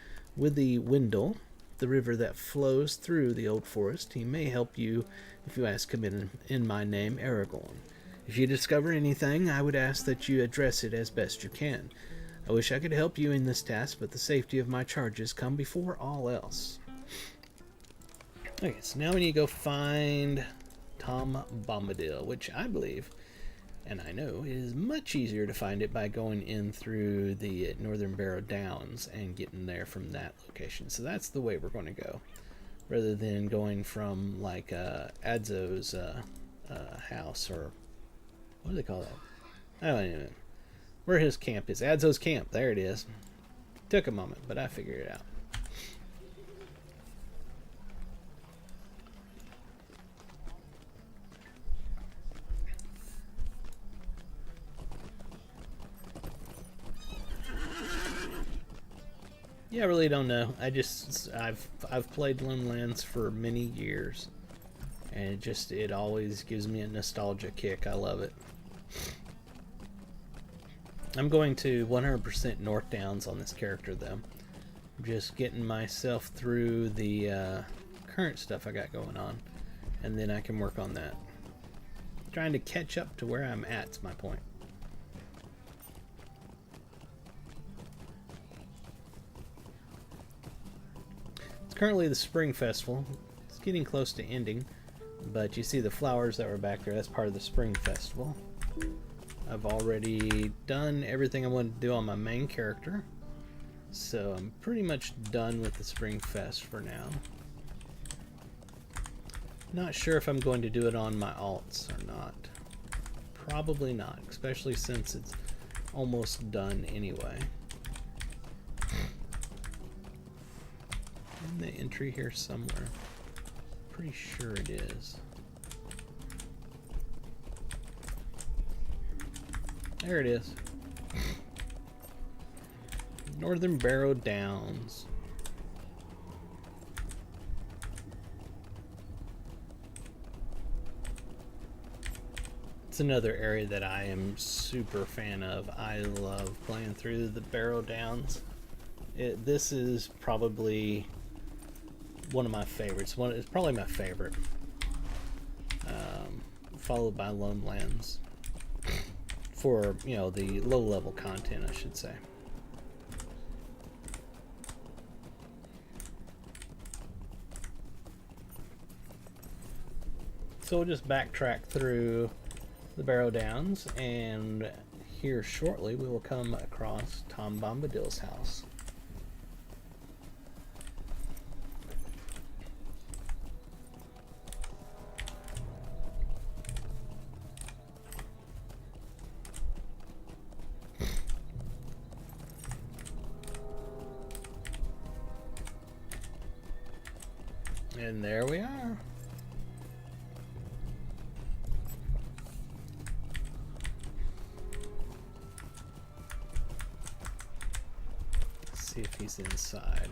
Withy Windle, the river that flows through the Old Forest. He may help you if you ask him in my name, Aragorn. If you discover anything, I would ask that you address it as best you can. I wish I could help you in this task, but the safety of my charges come before all else. Okay, so now we need to go find Tom Bombadil, which I believe, and I know, it is much easier to find it by going in through the Northern Barrow Downs and getting there from that location. So that's the way we're going to go, rather than going from like Adzo's house, or what do they call that? I don't even know where his camp is. Adzo's camp. There it is. Took a moment, but I figured it out. Yeah, I really don't know. I've played Lonelands for many years, and it always gives me a nostalgia kick. I love it. I'm going to 100% North Downs on this character, though. I'm just getting myself through the current stuff I got going on, and then I can work on that. Trying to catch up to where I'm at's my point. It's currently the Spring Festival. It's getting close to ending, but you see the flowers that were back there. That's part of the Spring Festival. I've already done everything I wanted to do on my main character, so I'm pretty much done with the Spring Fest for now. Not sure if I'm going to do it on my alts or not. Probably not, especially since it's almost done anyway. In the entry here somewhere. Pretty sure it is. There it is. Northern Barrow Downs. It's another area that I am super fan of. I love playing through the Barrow Downs. This is probably one of my favorites. It's probably my favorite. Followed by Lone Lands. For, you know, the low-level content, I should say. So we'll just backtrack through the Barrow Downs, and here shortly we will come across Tom Bombadil's house. And there we are. Let's see if he's inside.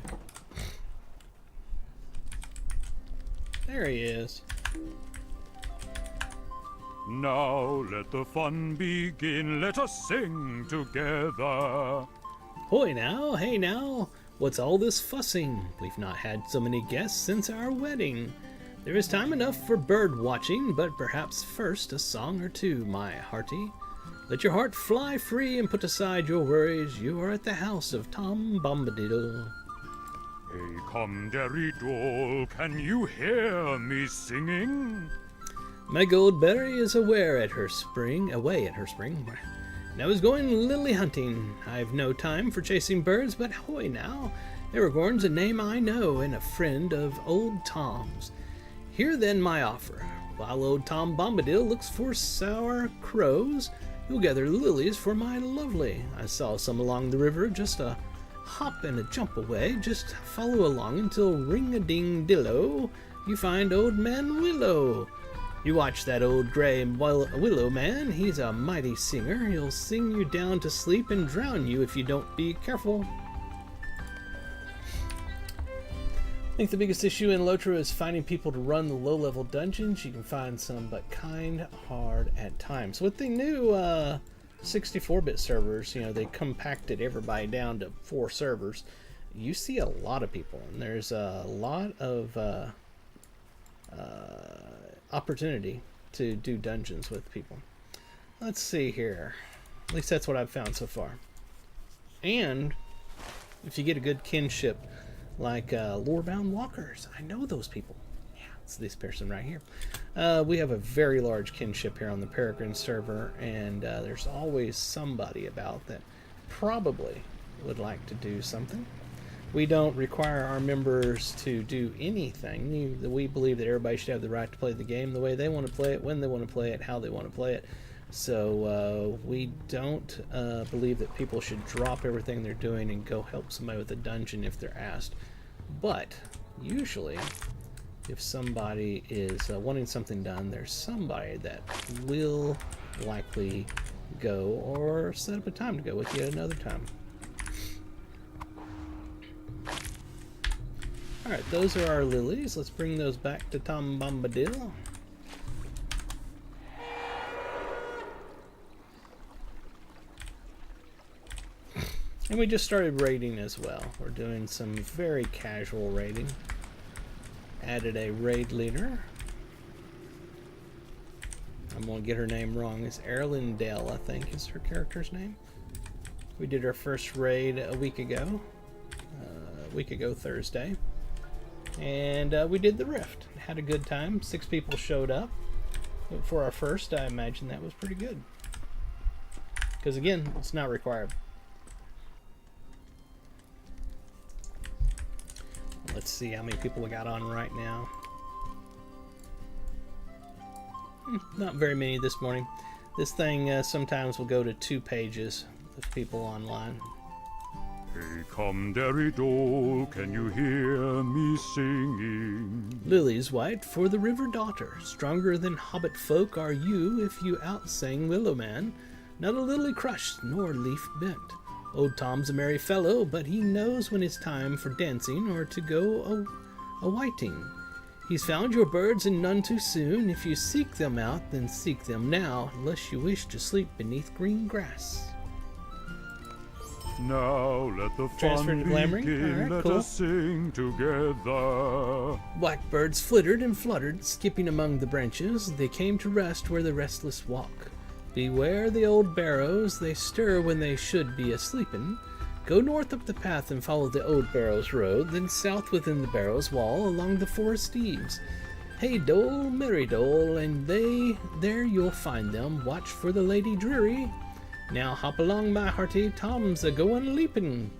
There he is. Now let the fun begin, let us sing together. Hoy now, hey now, what's all this fussing? We've not had so many guests since our wedding. There is time enough for bird watching, but perhaps first a song or two, my hearty. Let your heart fly free and put aside your worries. You are at the house of Tom Bombadil. Hey, come, Derry Doll, can you hear me singing? My Goldberry is away at her spring. And I was going lily hunting. I've no time for chasing birds, but hoy now, Aragorn's a name I know, and a friend of old Tom's. Hear then my offer. While old Tom Bombadil looks for sour crows, you'll gather lilies for my lovely. I saw some along the river, just a hop and a jump away. Just follow along until ring-a-ding-dillo, you find old man Willow. You watch that old gray willow man, he's a mighty singer. He'll sing you down to sleep and drown you if you don't be careful. I think the biggest issue in Lotro is finding people to run the low-level dungeons. You can find some, but kind hard at times. With the new 64-bit servers, you know, they compacted everybody down to 4 servers. You see a lot of people, and there's a lot of opportunity to do dungeons with people. Let's see here. At least that's what I've found so far. And if you get a good kinship like Lorebound Walkers, I know those people. Yeah, it's this person right here. We have a very large kinship here on the Peregrine server, and there's always somebody about that probably would like to do something. We don't require our members to do anything. We believe that everybody should have the right to play the game the way they want to play it, when they want to play it, how they want to play it. So we don't believe that people should drop everything they're doing and go help somebody with a dungeon if they're asked. But usually, if somebody is wanting something done, there's somebody that will likely go or set up a time to go with you at another time. Alright, those are our lilies. Let's bring those back to Tom Bombadil. And we just started raiding as well. We're doing some very casual raiding. Added a raid leader. I'm going to get her name wrong. It's Erlindale, I think, is her character's name. We did our first raid a week ago Thursday. And we did the Rift. Had a good time. 6 people showed up. But for our first, I imagine that was pretty good. Because again, it's not required. Let's see how many people we got on right now. Not very many this morning. This thing sometimes will go to 2 pages of people online. Hey, come, Derry Doll, can you hear me singing? Lily's white for the river daughter. Stronger than hobbit folk are you if you outsang Willowman. Not a lily crushed nor leaf bent. Old Tom's a merry fellow, but he knows when it's time for dancing or to go a-whiting. He's found your birds and none too soon. If you seek them out, then seek them now, unless you wish to sleep beneath green grass. Now let the Transfer fun to glamoring? begin. Alright, Let cool. us sing together. Blackbirds flittered and fluttered, skipping among the branches. They came to rest where the restless walk. Beware the old barrows, they stir when they should be asleepin'. Go north up the path and follow the old barrows road, then south within the barrows wall along the forest eaves. Hey dole, merry dole, and there you'll find them. Watch for the Lady Dreary. Now hop along, my hearty, Tom's a-goin' leapin'.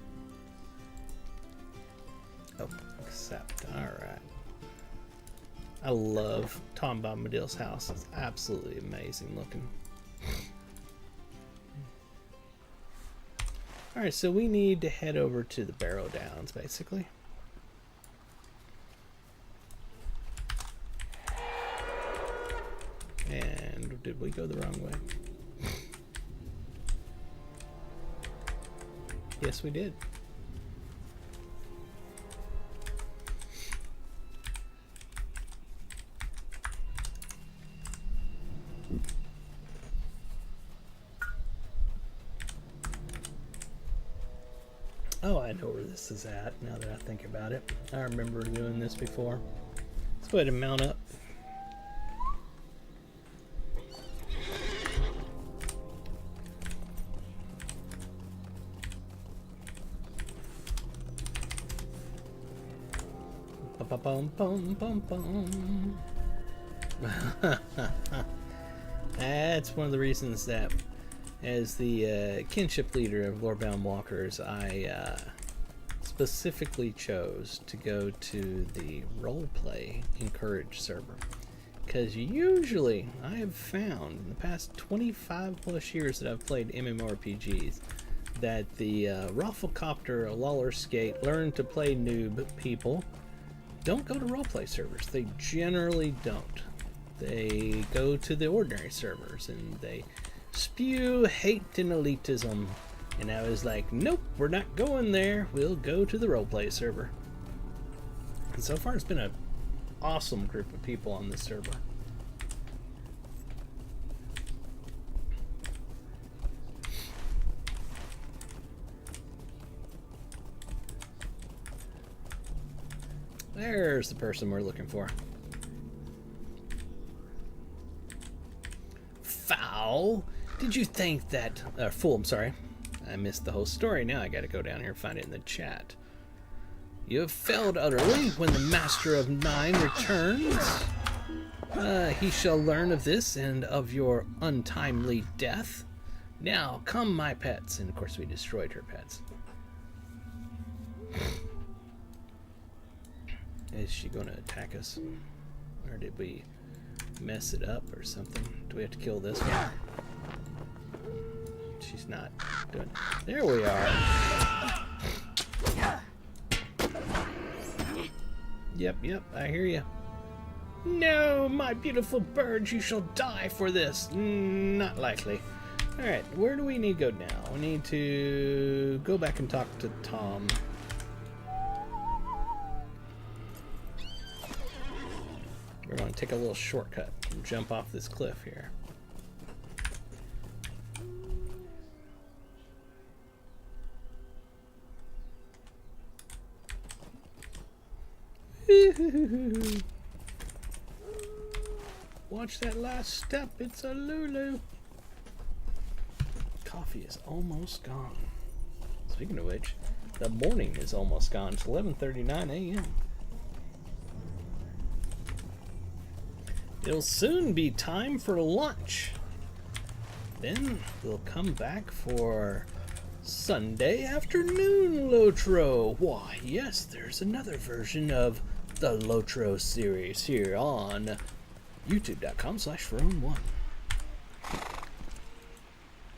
Oh, accept. Alright. I love Tom Bombadil's house. It's absolutely amazing looking. Alright, so we need to head over to the Barrow Downs, basically. And did we go the wrong way? Yes, we did. Oh, I know where this is at now that I think about it. I remember doing this before. Let's go ahead and mount up. Bum, bum, bum, bum. That's one of the reasons that, as the kinship leader of Lorebound Walkers, I specifically chose to go to the roleplay encourage server. Because usually I have found in the past 25 plus years that I've played MMORPGs that the Rafflecopter, Lawler Skate, learn to play noob people don't go to roleplay servers. They generally don't. They go to the ordinary servers and they spew hate and elitism. And I was like, nope, we're not going there. We'll go to the roleplay server. And so far it's been an awesome group of people on this server. There's the person we're looking for. Foul? Did you think that... fool, I'm sorry. I missed the whole story. Now I gotta go down here and find it in the chat. You have failed utterly. When the Master of Nine returns, he shall learn of this and of your untimely death. Now, come, my pets. And of course we destroyed her pets. Is she going to attack us? Or did we mess it up or something? Do we have to kill this one? She's not doing it. There we are. Yep, I hear you. No, my beautiful birds, you shall die for this. Not likely. Alright, where do we need to go now? We need to go back and talk to Tom. We're going to take a little shortcut and jump off this cliff here. Watch that last step, it's a Lulu. Coffee is almost gone. Speaking of which, the morning is almost gone. It's 11:39 a.m. It'll soon be time for lunch. Then we'll come back for Sunday afternoon Lotro. Why, yes, there's another version of the Lotro series here on youtube.com/ForOwn1.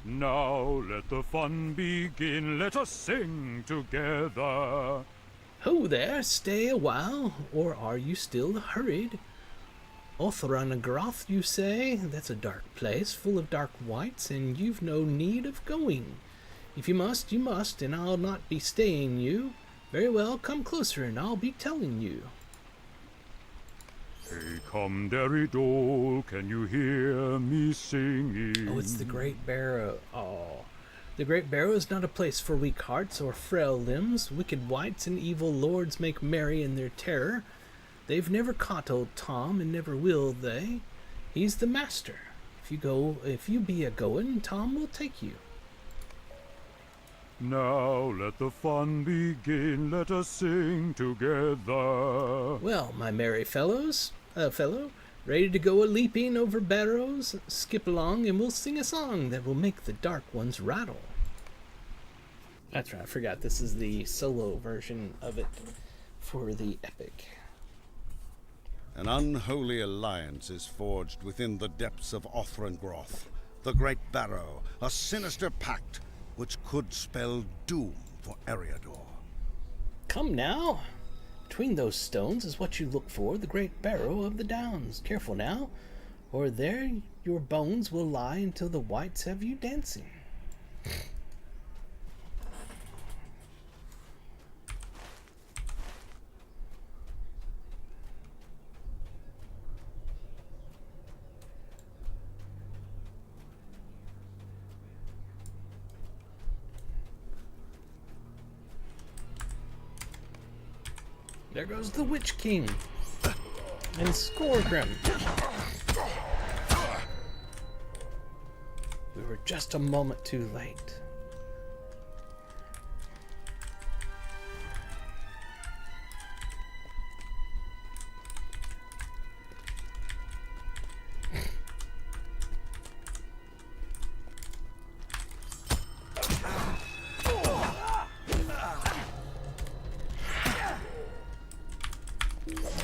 Now let the fun begin. Let us sing together. Ho there, stay a while, or are you still hurried? Othrangroth, you say? That's a dark place, full of dark wights, and you've no need of going. If you must, you must, and I'll not be staying you. Very well, come closer, and I'll be telling you. Hey, come, Derry Dole, can you hear me singing? Oh, it's the Great Barrow. Oh, The Great Barrow is not a place for weak hearts or frail limbs. Wicked wights and evil lords make merry in their terror. They've never caught old Tom, and never will they. He's the master. If you be a goin', Tom will take you. Now let the fun begin, let us sing together. Well, my merry fellow, ready to go a-leaping over barrows? Skip along and we'll sing a song that will make the dark ones rattle. That's right, I forgot this is the solo version of it for the epic. An unholy alliance is forged within the depths of Othrangroth, the Great Barrow, a sinister pact which could spell doom for Eriador. Come now! Between those stones is what you look for, the Great Barrow of the Downs. Careful now, or there your bones will lie until the wights have you dancing. There goes the Witch King and Skorgrim. We were just a moment too late.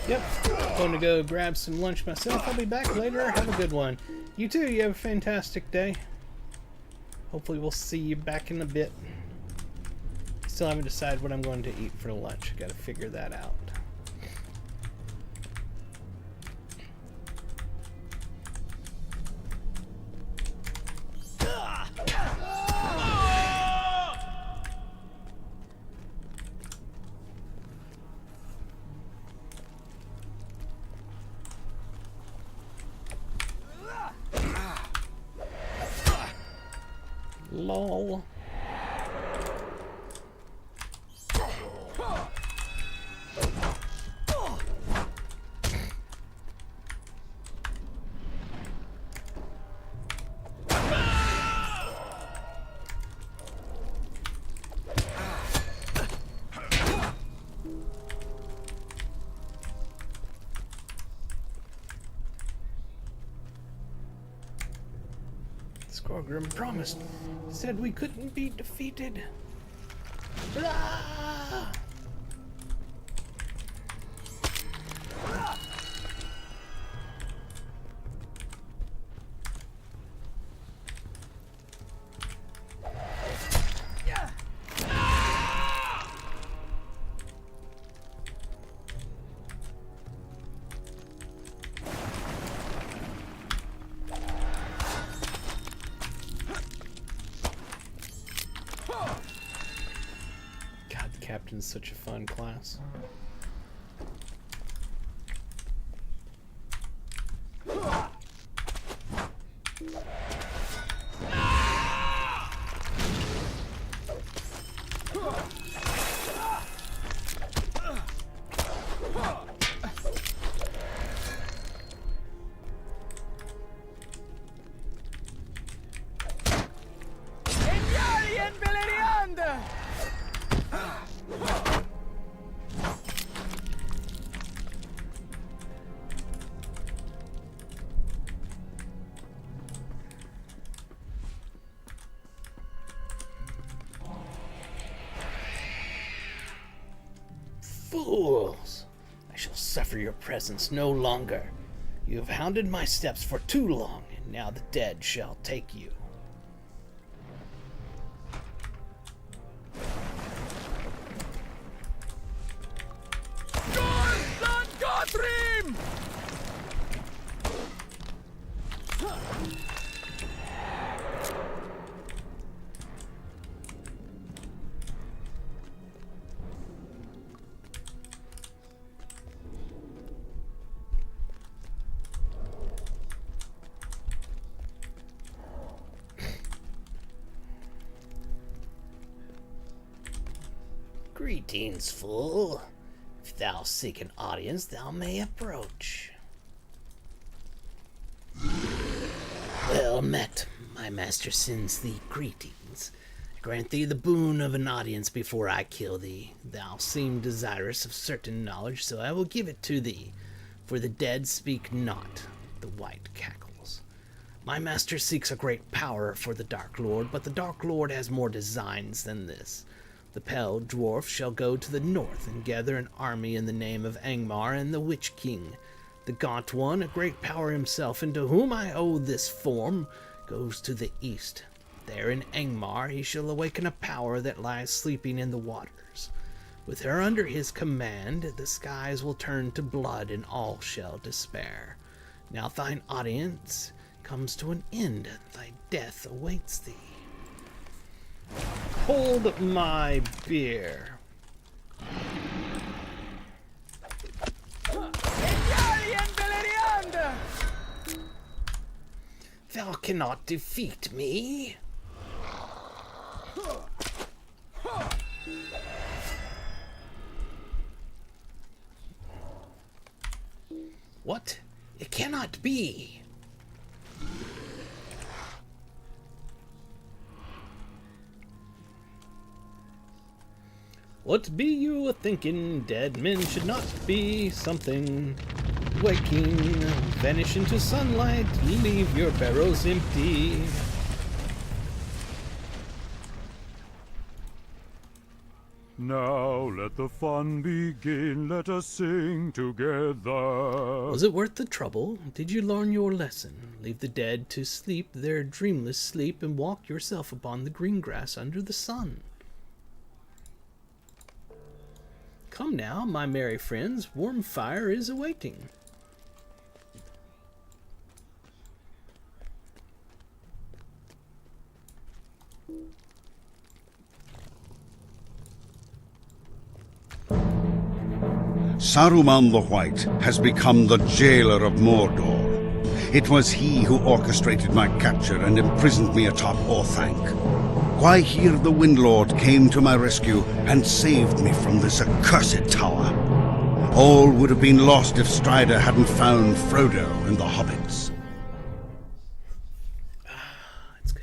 Yep, going to go grab some lunch myself. I'll be back later. Have a good one. You too, you have a fantastic day. Hopefully we'll see you back in a bit. Still haven't decided what I'm going to eat for lunch. Got to figure that out. Lol. Skorgrim promised. Said we couldn't be defeated. Ah! Captain's such a fun class. Fools! I shall suffer your presence no longer. You have hounded my steps for too long, and now the dead shall take you. Greetings, fool. If thou seek an audience, thou may approach. Well met. My master sends thee greetings. I grant thee the boon of an audience before I kill thee. Thou seem desirous of certain knowledge, so I will give it to thee. For the dead speak not, the white cackles. My master seeks a great power for the Dark Lord, but the Dark Lord has more designs than this. The pale dwarf shall go to the north and gather an army in the name of Angmar and the Witch King. The gaunt one, a great power himself, and to whom I owe this form, goes to the east. There in Angmar he shall awaken a power that lies sleeping in the waters. With her under his command, the skies will turn to blood and all shall despair. Now thine audience comes to an end, thy death awaits thee. Hold my beer. Thou cannot defeat me. What? It cannot be. What be you a-thinking? Dead men should not be something. Waking, vanish into sunlight, leave your barrows empty. Now let the fun begin, let us sing together. Was it worth the trouble? Did you learn your lesson? Leave the dead to sleep their dreamless sleep and walk yourself upon the green grass under the sun. Come now, my merry friends, warm fire is awaiting. Saruman the White has become the jailer of Mordor. It was he who orchestrated my capture and imprisoned me atop Orthanc. Gwaihir the Windlord came to my rescue and saved me from this accursed tower. All would have been lost if Strider hadn't found Frodo and the hobbits. That's good.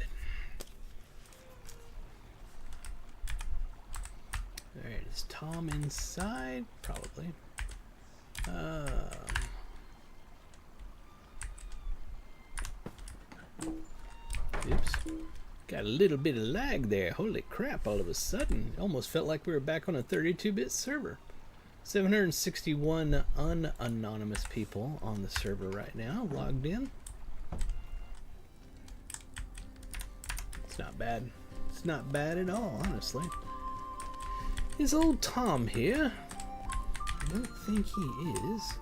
Alright, is Tom inside? Probably. Oops. Got a little bit of lag there. Holy crap, all of a sudden. It almost felt like we were back on a 32-bit server. 761 unanonymous people on the server right now, logged in. It's not bad. It's not bad at all, honestly. Is old Tom here? I don't think he is.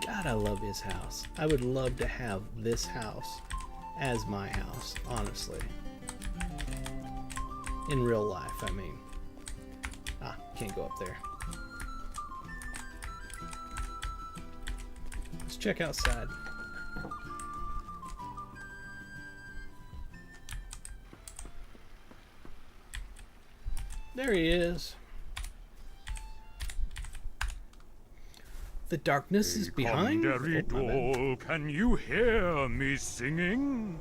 God, I love his house. I would love to have this house as my house, honestly. In real life, I mean. Ah, can't go up there. Let's check outside. There he is. The darkness is behind. Doll, can you hear me singing?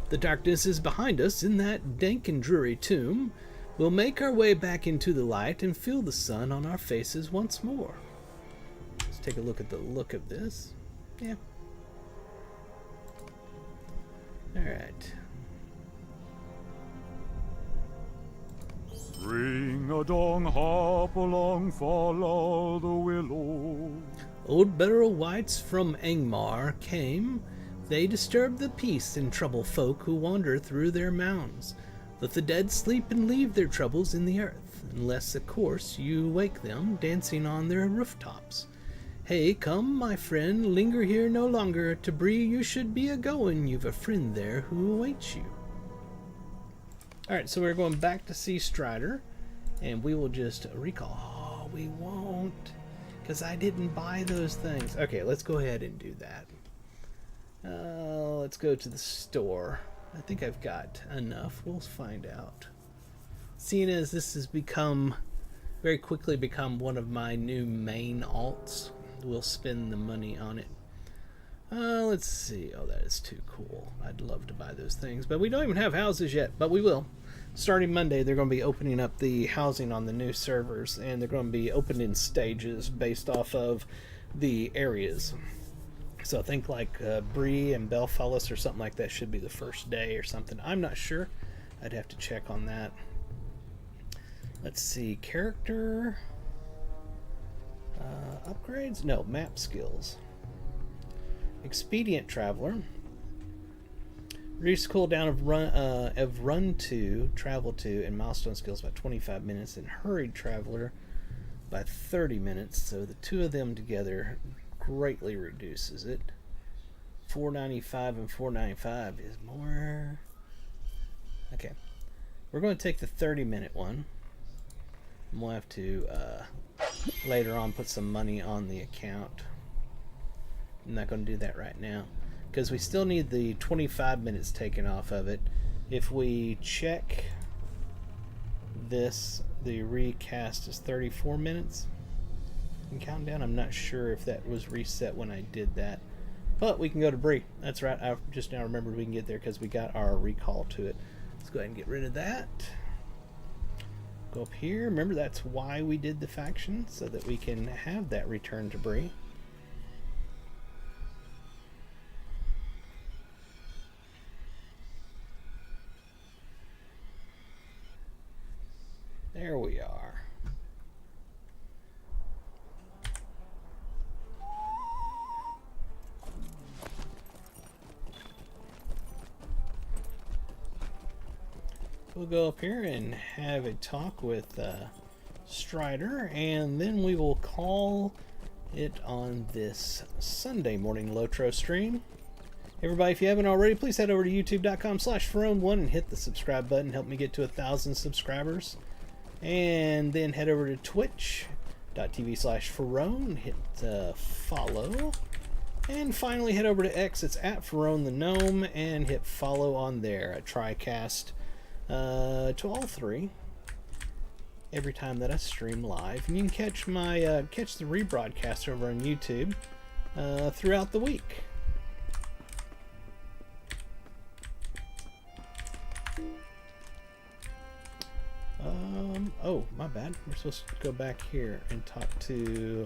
The darkness is behind us in that dank and dreary tomb. We'll make our way back into the light and feel the sun on our faces once more. Let's take a look at the look of this. Yeah. Alright. Ring a dong, hop along, follow the willow. Old burial wights from Angmar came. They disturb the peace and trouble folk who wander through their mounds. Let the dead sleep and leave their troubles in the earth, unless, of course, you wake them dancing on their rooftops. Hey, come, my friend, linger here no longer. To Bree you should be a-goin', you've a friend there who awaits you. Alright, so we're going back to see Strider, and we will just recall. Oh, we won't, because I didn't buy those things. Okay, let's go ahead and do that. Let's go to the store. I think I've got enough. We'll find out. Seeing as this has become very quickly become one of my new main alts. We'll spend the money on it. Let's see. Oh, that is too cool. I'd love to buy those things, but we don't even have houses yet, but we will. Starting Monday, they're going to be opening up the housing on the new servers, and they're going to be opened in stages based off of the areas. So think like Bree and Belfallis or something like that should be the first day or something. I'm not sure. I'd have to check on that. Let's see. Character upgrades? No, map skills. Expedient Traveler. Reduce cooldown of run to, travel to, and milestone skills by 25 minutes, and Hurried Traveler by 30 minutes. So the two of them together greatly reduces it. 495 and 495 is more. Okay, we're going to take the 30-minute one. And we'll have to later on put some money on the account. I'm not going to do that right now because we still need the 25 minutes taken off of it. If we check this, the recast is 34 minutes in countdown. I'm not sure if that was reset when I did that, but we can go to Bree. That's right, I just now remembered we can get there because we got our recall to it. Let's go ahead and get rid of that. Go up here. Remember, that's why we did the faction, so that we can have that return to Bree. There we are. We'll go up here and have a talk with Strider, and then we will call it on this Sunday morning Lotro stream. Everybody, if you haven't already, please head over to youtube.com/Ferone1 and hit the subscribe button. Help me get to 1,000 subscribers. And then head over to twitch.tv/Ferone, hit follow. And finally head over to X, it's at Ferone the Gnome, and hit follow on there. I TriCast to all three every time that I stream live. And you can catch my catch the rebroadcast over on YouTube throughout the week. Oh, my bad. We're supposed to go back here and talk to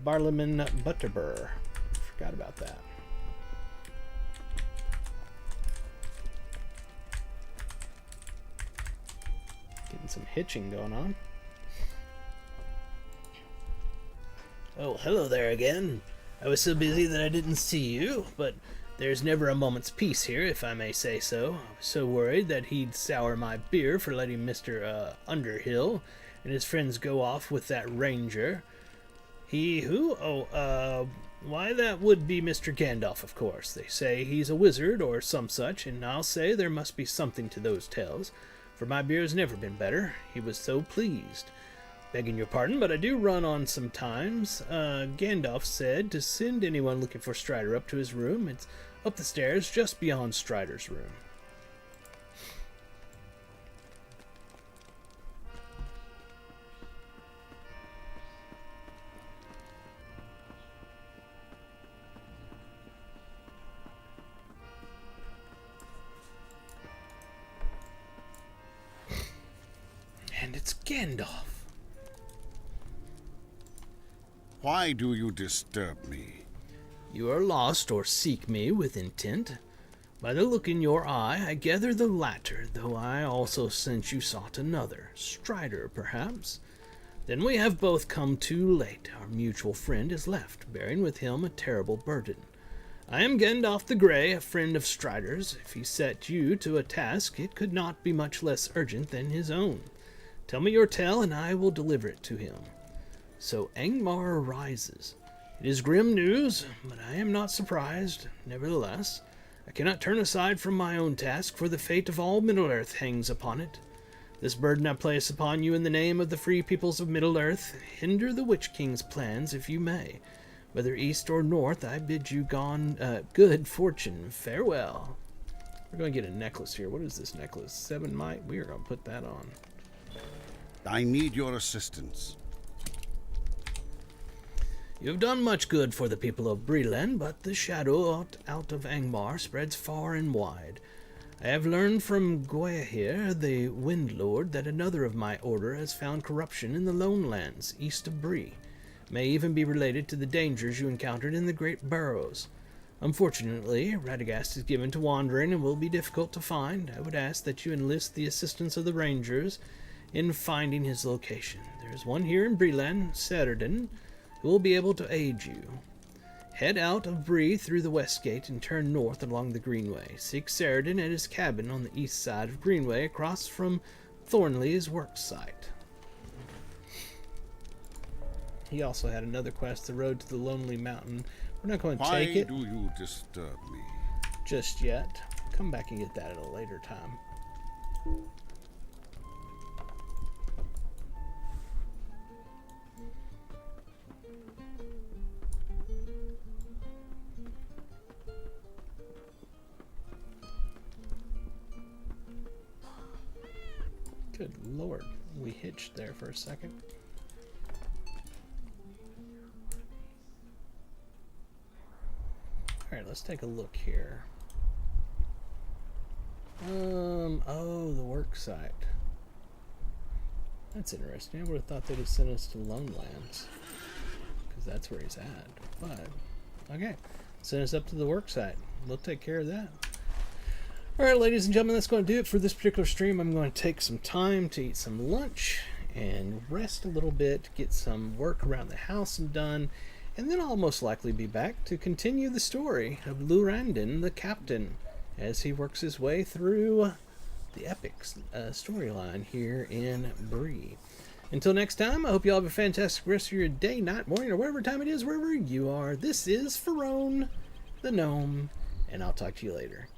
Barliman Butterbur. Forgot about that. Getting some hitching going on. Oh, hello there again. I was so busy that I didn't see you, but there's never a moment's peace here, if I may say so. I was so worried that he'd sour my beer for letting Mr. Underhill and his friends go off with that ranger. He who? Oh, why, that would be Mr. Gandalf, of course. They say he's a wizard or some such, and I'll say there must be something to those tales, for my beer's never been better. He was so pleased. Begging your pardon, but I do run on sometimes. Gandalf said to send anyone looking for Strider up to his room. It's up the stairs, just beyond Strider's room. And it's Gandalf. Why do you disturb me? You are lost or seek me with intent. By the look in your eye, I gather the latter, though I also sense you sought another. Strider, perhaps? Then we have both come too late. Our mutual friend is left, bearing with him a terrible burden. I am Gandalf the Grey, a friend of Strider's. If he set you to a task, it could not be much less urgent than his own. Tell me your tale, and I will deliver it to him. So Angmar arises. It is grim news, but I am not surprised. Nevertheless, I cannot turn aside from my own task, for the fate of all Middle-earth hangs upon it. This burden I place upon you in the name of the free peoples of Middle-earth. Hinder the Witch King's plans if you may. Whether east or north, I bid you good fortune. Farewell. We're going to get a necklace here. What is this necklace? 7 might? We are going to put that on. I need your assistance. You have done much good for the people of Breland, but the shadow out of Angmar spreads far and wide. I have learned from Gwaihir, the Wind Lord, that another of my order has found corruption in the Lone Lands, east of Bree. It may even be related to the dangers you encountered in the Great Burrows. Unfortunately, Radagast is given to wandering and will be difficult to find. I would ask that you enlist the assistance of the Rangers in finding his location. There is one here in Breland, Saturden, who will be able to aid you. Head out of Bree through the west gate and turn north along the Greenway. Seek Saradin at his cabin on the east side of Greenway across from Thornley's work site. He also had another quest, the road to the Lonely Mountain. We're not going to take it Why do you disturb me? just yet. Come back and get that at a later time. Good lord, we hitched there for a second. Alright, let's take a look here. Oh, the work site. That's interesting. I would have thought they'd have sent us to Lone Lands, because that's where he's at. But, okay. Send us up to the work site. We'll take care of that. Alright, ladies and gentlemen, that's going to do it for this particular stream. I'm going to take some time to eat some lunch and rest a little bit, get some work around the house done, and then I'll most likely be back to continue the story of Lurandon, the captain, as he works his way through the epic storyline here in Bree. Until next time, I hope you all have a fantastic rest of your day, night, morning, or whatever time it is, wherever you are. This is Pharaoh, the gnome, and I'll talk to you later.